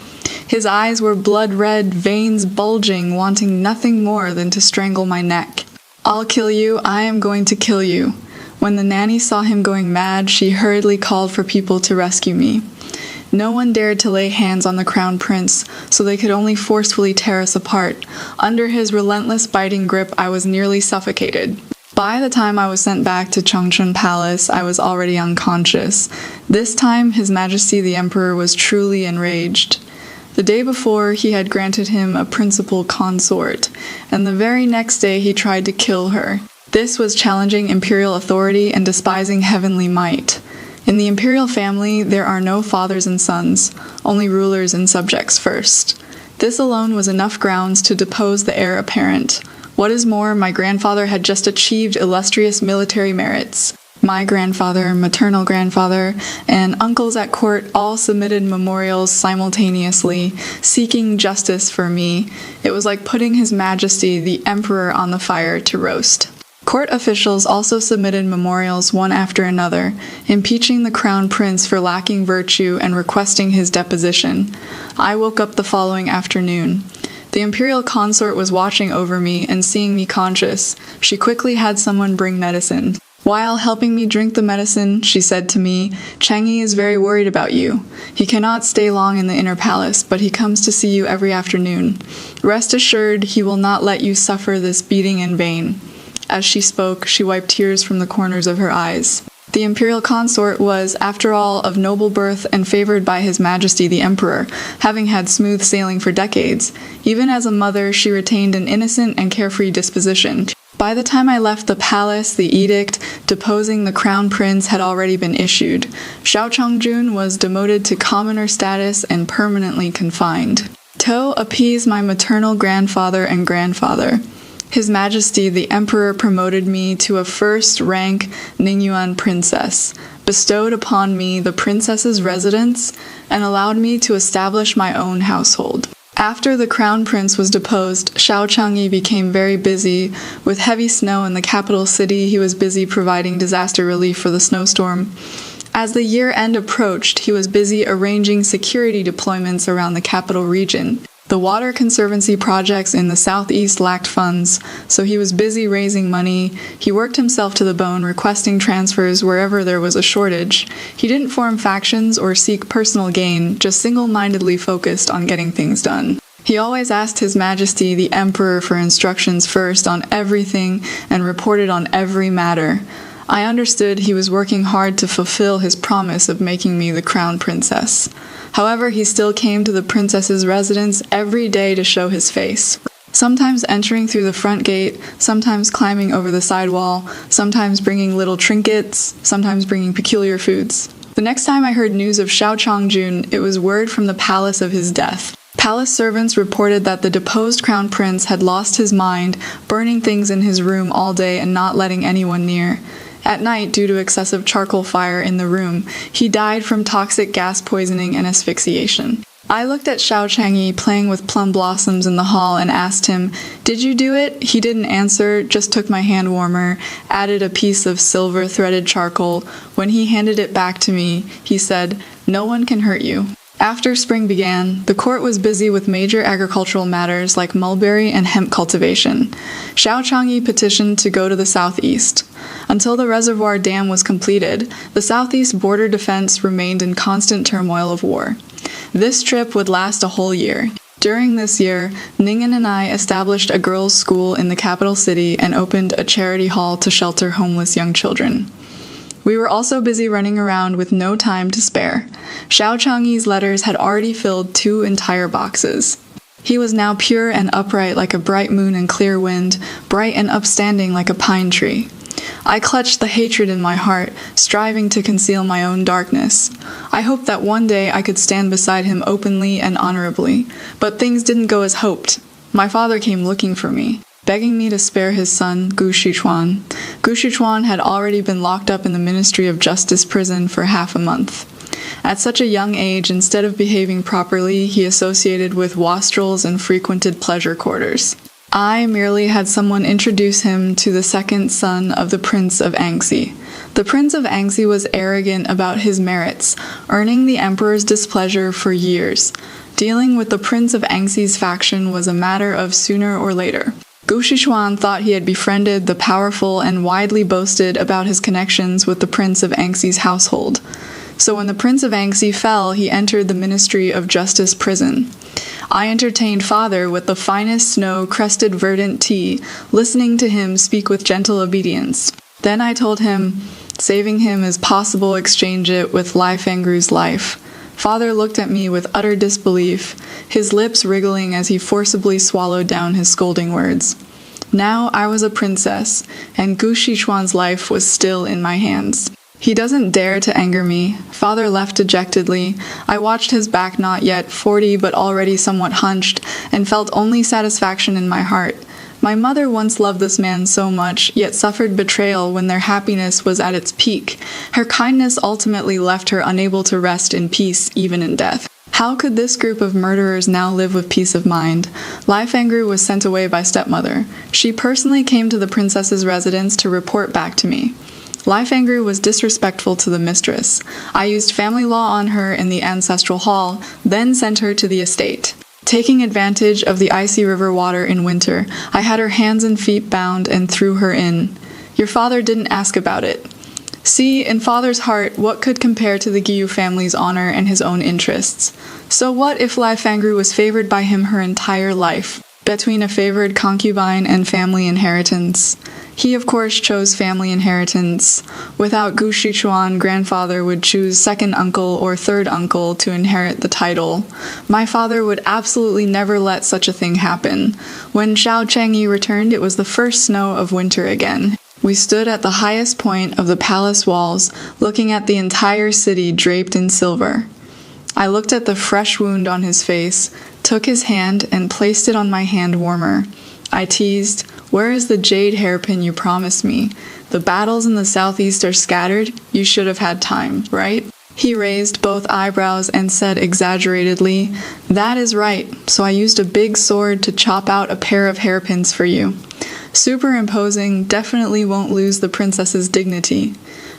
His eyes were blood red, veins bulging, wanting nothing more than to strangle my neck. "I'll kill you. I am going to kill you." When the nanny saw him going mad, she hurriedly called for people to rescue me. No one dared to lay hands on the Crown Prince, so they could only forcefully tear us apart. Under his relentless biting grip, I was nearly suffocated. By the time I was sent back to Changchun Palace, I was already unconscious. This time, His Majesty the Emperor was truly enraged. The day before, he had granted him a principal consort, and the very next day he tried to kill her. This was challenging imperial authority and despising heavenly might. In the imperial family, there are no fathers and sons, only rulers and subjects first. This alone was enough grounds to depose the heir apparent. What is more, my grandfather had just achieved illustrious military merits. My grandfather, maternal grandfather, and uncles at court all submitted memorials simultaneously, seeking justice for me. It was like putting His Majesty, the Emperor, on the fire to roast. Court officials also submitted memorials one after another, impeaching the crown prince for lacking virtue and requesting his deposition. I woke up the following afternoon. The imperial consort was watching over me and seeing me conscious. She quickly had someone bring medicine. While helping me drink the medicine, she said to me, "Chang'e is very worried about you. He cannot stay long in the inner palace, but he comes to see you every afternoon. Rest assured, he will not let you suffer this beating in vain." As she spoke, she wiped tears from the corners of her eyes. The imperial consort was, after all, of noble birth and favored by His Majesty the Emperor, having had smooth sailing for decades. Even as a mother, she retained an innocent and carefree disposition. By the time I left the palace, the edict deposing the crown prince had already been issued. Xiao Changjun was demoted to commoner status and permanently confined. To appease my maternal grandfather and grandfather, His Majesty the Emperor promoted me to a first-rank Ningyuan princess, bestowed upon me the princess's residence, and allowed me to establish my own household. After the crown prince was deposed, Xiao Chang'e became very busy. With heavy snow in the capital city, he was busy providing disaster relief for the snowstorm. As the year-end approached, he was busy arranging security deployments around the capital region. The water conservancy projects in the southeast lacked funds, so he was busy raising money. He worked himself to the bone, requesting transfers wherever there was a shortage. He didn't form factions or seek personal gain, just single-mindedly focused on getting things done. He always asked His Majesty the Emperor for instructions first on everything and reported on every matter. I understood he was working hard to fulfill his promise of making me the crown princess. However, he still came to the princess's residence every day to show his face. Sometimes entering through the front gate, sometimes climbing over the side wall, sometimes bringing little trinkets, sometimes bringing peculiar foods. The next time I heard news of Xiao Changjun, it was word from the palace of his death. Palace servants reported that the deposed crown prince had lost his mind, burning things in his room all day and not letting anyone near. At night, due to excessive charcoal fire in the room, he died from toxic gas poisoning and asphyxiation. I looked at Xiao Chang'e playing with plum blossoms in the hall and asked him, "Did you do it?" He didn't answer, just took my hand warmer, added a piece of silver-threaded charcoal. When he handed it back to me, he said, "No one can hurt you." After spring began, the court was busy with major agricultural matters like mulberry and hemp cultivation. Xiao Chang'e petitioned to go to the southeast. Until the reservoir dam was completed, the southeast border defense remained in constant turmoil of war. This trip would last a whole year. During this year, Ningen and I established a girls' school in the capital city and opened a charity hall to shelter homeless young children. We were also busy running around with no time to spare. Xiao Chang'e's letters had already filled 2 entire boxes. He was now pure and upright like a bright moon and clear wind, bright and upstanding like a pine tree. I clutched the hatred in my heart, striving to conceal my own darkness. I hoped that one day I could stand beside him openly and honorably, but things didn't go as hoped. My father came looking for me, begging me to spare his son, Gu Shichuan. Gu Shichuan had already been locked up in the Ministry of Justice prison for half a month. At such a young age, instead of behaving properly, he associated with wastrels and frequented pleasure quarters. I merely had someone introduce him to the second son of the Prince of Angst. The Prince of Angst was arrogant about his merits, earning the Emperor's displeasure for years. Dealing with the Prince of Angst's faction was a matter of sooner or later. Gu Shichuan thought he had befriended the powerful and widely boasted about his connections with the Prince of Angst's household. So when the Prince of Angst fell, he entered the Ministry of Justice prison. I entertained father with the finest snow-crested verdant tea, listening to him speak with gentle obedience. Then I told him, saving him as possible exchange it with Lai Fengru's life. Father looked at me with utter disbelief, his lips wriggling as he forcibly swallowed down his scolding words. Now I was a princess, and Gu Shichuan's life was still in my hands. He doesn't dare to anger me. Father left dejectedly. I watched his back, not yet 40 but already somewhat hunched, and felt only satisfaction in my heart. My mother once loved this man so much, yet suffered betrayal when their happiness was at its peak. Her kindness ultimately left her unable to rest in peace even in death. How could this group of murderers now live with peace of mind? Lifeangry was sent away by stepmother. She personally came to the princess's residence to report back to me. Lifeangry was disrespectful to the mistress. I used family law on her in the ancestral hall, then sent her to the estate. Taking advantage of the icy river water in winter, I had her hands and feet bound and threw her in. Your father didn't ask about it. See, in father's heart, what could compare to the Gyu family's honor and his own interests? So what if Lifeangry was favored by him her entire life, between a favored concubine and family inheritance? He, of course, chose family inheritance. Without Gu Shichuan, grandfather would choose second uncle or third uncle to inherit the title. My father would absolutely never let such a thing happen. When Xiao Changyi returned, it was the first snow of winter again. We stood at the highest point of the palace walls, looking at the entire city draped in silver. I looked at the fresh wound on his face, took his hand, and placed it on my hand warmer. I teased, "Where is the jade hairpin you promised me? The battles in the southeast are scattered. You should have had time, right?" He raised both eyebrows and said exaggeratedly, "That is right, so I used a big sword to chop out a pair of hairpins for you." Superimposing definitely won't lose the princess's dignity.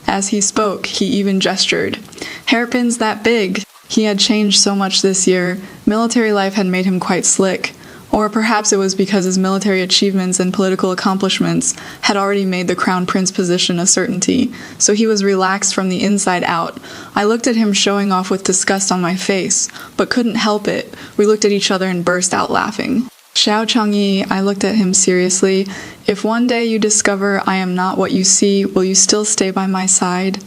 As he spoke, he even gestured. Hairpins that big! He had changed so much this year. Military life had made him quite slick. Or perhaps it was because his military achievements and political accomplishments had already made the crown prince position a certainty, so he was relaxed from the inside out. I looked at him showing off with disgust on my face, but couldn't help it. We looked at each other and burst out laughing. Xiao Changyi, I looked at him seriously. If one day you discover I am not what you see, will you still stay by my side?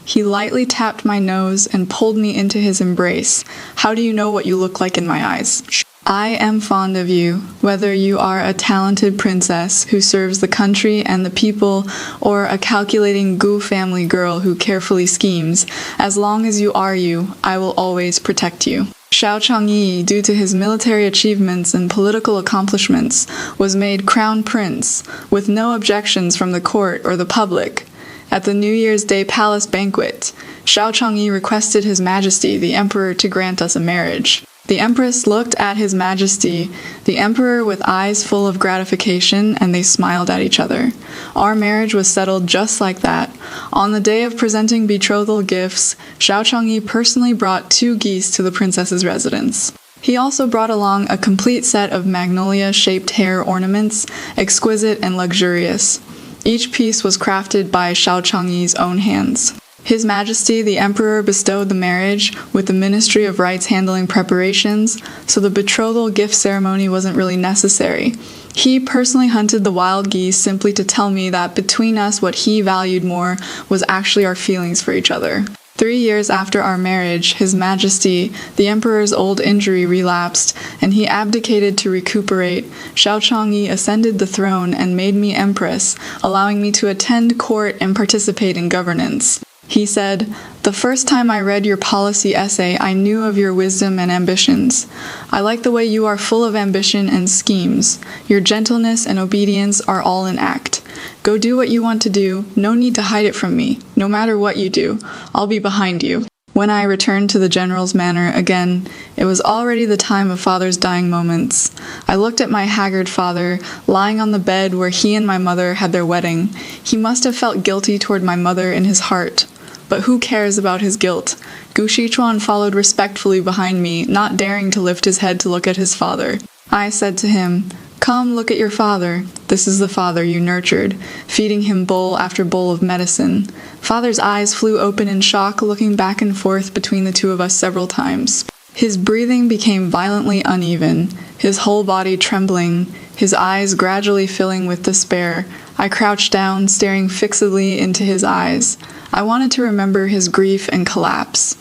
He lightly tapped my nose and pulled me into his embrace. How do you know what you look like in my eyes? I am fond of you, whether you are a talented princess who serves the country and the people, or a calculating Gu family girl who carefully schemes. As long as you are you, I will always protect you. Xiao Changyi, due to his military achievements and political accomplishments, was made crown prince, with no objections from the court or the public. At the New Year's Day palace banquet, Xiao Changyi requested His Majesty, the Emperor, to grant us a marriage. The Empress looked at His Majesty, the Emperor with eyes full of gratification, and they smiled at each other. Our marriage was settled just like that. On the day of presenting betrothal gifts, Xiao Changyi personally brought 2 geese to the princess's residence. He also brought along a complete set of magnolia-shaped hair ornaments, exquisite and luxurious. Each piece was crafted by Xiao Changyi's own hands. His Majesty the Emperor bestowed the marriage with the Ministry of Rights handling preparations, so the betrothal gift ceremony wasn't really necessary. He personally hunted the wild geese simply to tell me that between us what he valued more was actually our feelings for each other. 3 years after our marriage, His Majesty, the Emperor's old injury relapsed, and he abdicated to recuperate. Xiao Changyi ascended the throne and made me Empress, allowing me to attend court and participate in governance. He said, "The first time I read your policy essay, I knew of your wisdom and ambitions. I like the way you are full of ambition and schemes. Your gentleness and obedience are all in act. Go do what you want to do. No need to hide it from me. No matter what you do, I'll be behind you." When I returned to the general's manor again, it was already the time of father's dying moments. I looked at my haggard father, lying on the bed where he and my mother had their wedding. He must have felt guilty toward my mother in his heart. But who cares about his guilt? Gu Shichuan followed respectfully behind me, not daring to lift his head to look at his father. I said to him, "Come, look at your father. This is the father you nurtured," feeding him bowl after bowl of medicine. Father's eyes flew open in shock, looking back and forth between the two of us several times. His breathing became violently uneven, his whole body trembling, his eyes gradually filling with despair. I crouched down, staring fixedly into his eyes. I wanted to remember his grief and collapse.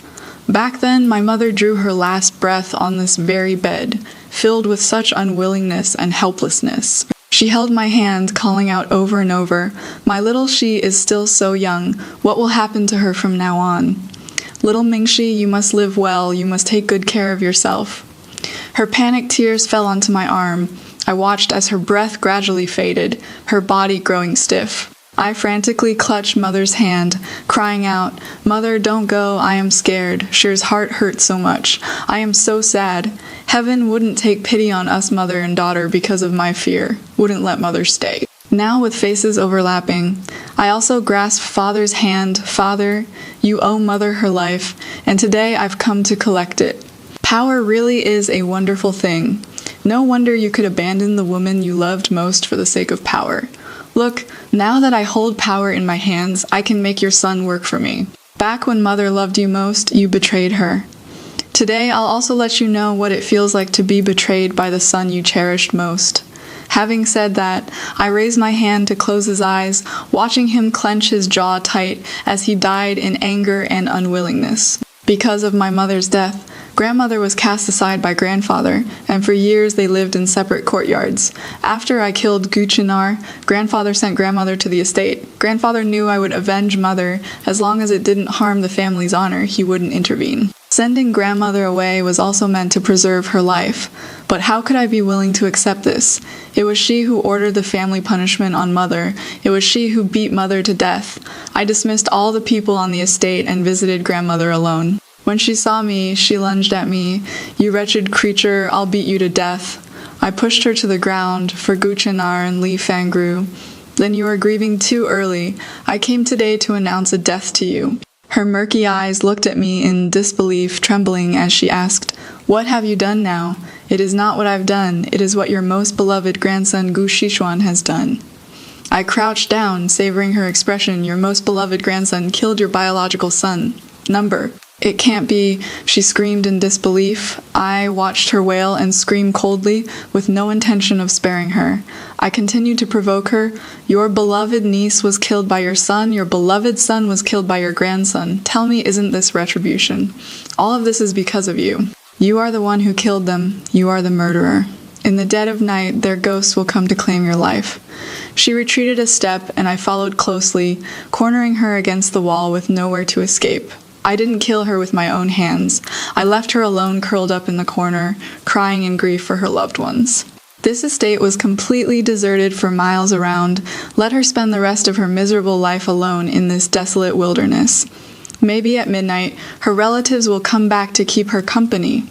Back then, my mother drew her last breath on this very bed, filled with such unwillingness and helplessness. She held my hand, calling out over and over, "My little she is still so young. What will happen to her from now on? Little Mingxi, you must live well. You must take good care of yourself." Her panicked tears fell onto my arm. I watched as her breath gradually faded, her body growing stiff. I frantically clutched Mother's hand, crying out, "Mother, don't go, I am scared. Shir's heart hurts so much. I am so sad. Heaven wouldn't take pity on us mother and daughter because of my fear, wouldn't let Mother stay." Now with faces overlapping, I also grasped Father's hand. "Father, you owe Mother her life, and today I've come to collect it. Power really is a wonderful thing. No wonder you could abandon the woman you loved most for the sake of power. Look, now that I hold power in my hands, I can make your son work for me. Back when Mother loved you most, you betrayed her. Today, I'll also let you know what it feels like to be betrayed by the son you cherished most." Having said that, I raised my hand to close his eyes, watching him clench his jaw tight as he died in anger and unwillingness. Because of my mother's death, Grandmother was cast aside by Grandfather, and for years they lived in separate courtyards. After I killed Guchinar, Grandfather sent Grandmother to the estate. Grandfather knew I would avenge Mother. As long as it didn't harm the family's honor, he wouldn't intervene. Sending Grandmother away was also meant to preserve her life. But how could I be willing to accept this? It was she who ordered the family punishment on Mother. It was she who beat Mother to death. I dismissed all the people on the estate and visited Grandmother alone. When she saw me, she lunged at me. "You wretched creature, I'll beat you to death." I pushed her to the ground for Guchinar and Li Fangru. "Then you are grieving too early. I came today to announce a death to you." Her murky eyes looked at me in disbelief, trembling as she asked, "What have you done now?" "It is not what I've done. It is what your most beloved grandson Gu Shishuan has done." I crouched down, savoring her expression. "Your most beloved grandson killed your biological son. Number." "It can't be," she screamed in disbelief. I watched her wail and scream coldly, with no intention of sparing her. I continued to provoke her. "Your beloved niece was killed by your son. Your beloved son was killed by your grandson. Tell me, isn't this retribution? All of this is because of you. You are the one who killed them. You are the murderer. In the dead of night, their ghosts will come to claim your life." She retreated a step, and I followed closely, cornering her against the wall with nowhere to escape. I didn't kill her with my own hands. I left her alone, curled up in the corner, crying in grief for her loved ones. This estate was completely deserted for miles around. Let her spend the rest of her miserable life alone in this desolate wilderness. Maybe at midnight, her relatives will come back to keep her company.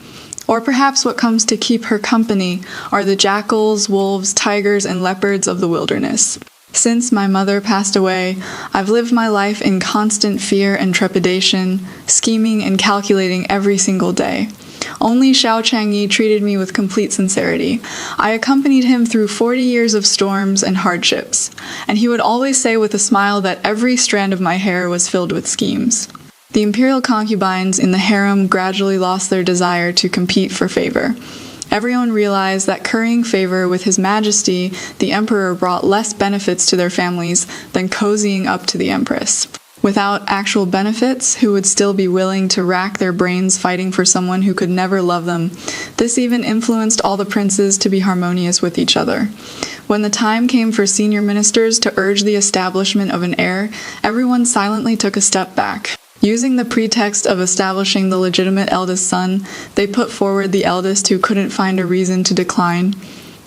Or perhaps what comes to keep her company are the jackals, wolves, tigers, and leopards of the wilderness. Since my mother passed away, I've lived my life in constant fear and trepidation, scheming and calculating every single day. Only Xiao Changyi treated me with complete sincerity. I accompanied him through 40 years of storms and hardships, and he would always say with a smile that every strand of my hair was filled with schemes. The imperial concubines in the harem gradually lost their desire to compete for favor. Everyone realized that currying favor with His Majesty, the Emperor, brought less benefits to their families than cozying up to the Empress. Without actual benefits, who would still be willing to rack their brains fighting for someone who could never love them. This even influenced all the princes to be harmonious with each other. When the time came for senior ministers to urge the establishment of an heir, everyone silently took a step back. Using the pretext of establishing the legitimate eldest son, they put forward the eldest who couldn't find a reason to decline.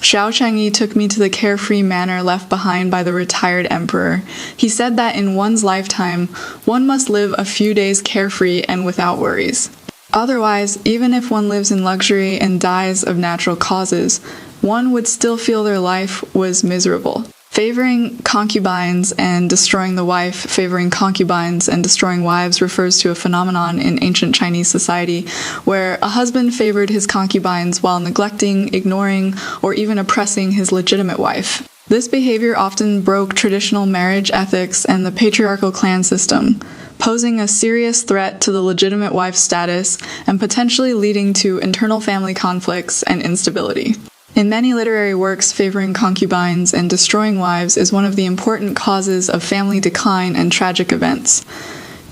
Xiao Changyi took me to the carefree manor left behind by the retired emperor. He said that in one's lifetime, one must live a few days carefree and without worries. Otherwise, even if one lives in luxury and dies of natural causes, one would still feel their life was miserable. Favoring concubines and destroying the wife, favoring concubines and destroying wives refers to a phenomenon in ancient Chinese society where a husband favored his concubines while neglecting, ignoring, or even oppressing his legitimate wife. This behavior often broke traditional marriage ethics and the patriarchal clan system, posing a serious threat to the legitimate wife's status and potentially leading to internal family conflicts and instability. In many literary works, favoring concubines and destroying wives is one of the important causes of family decline and tragic events.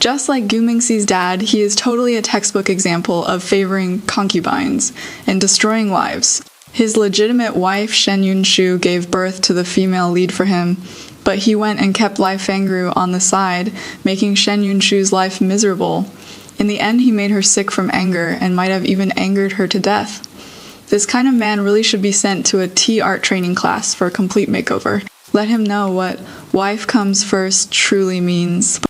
Just like Gu Mingxi's dad, he is totally a textbook example of favoring concubines and destroying wives. His legitimate wife, Shen Yunshu, gave birth to the female lead for him, but he went and kept Lai Fengru on the side, making Shen Yunshu's life miserable. In the end, he made her sick from anger and might have even angered her to death. This kind of man really should be sent to a tea art training class for a complete makeover. Let him know what wife comes first truly means.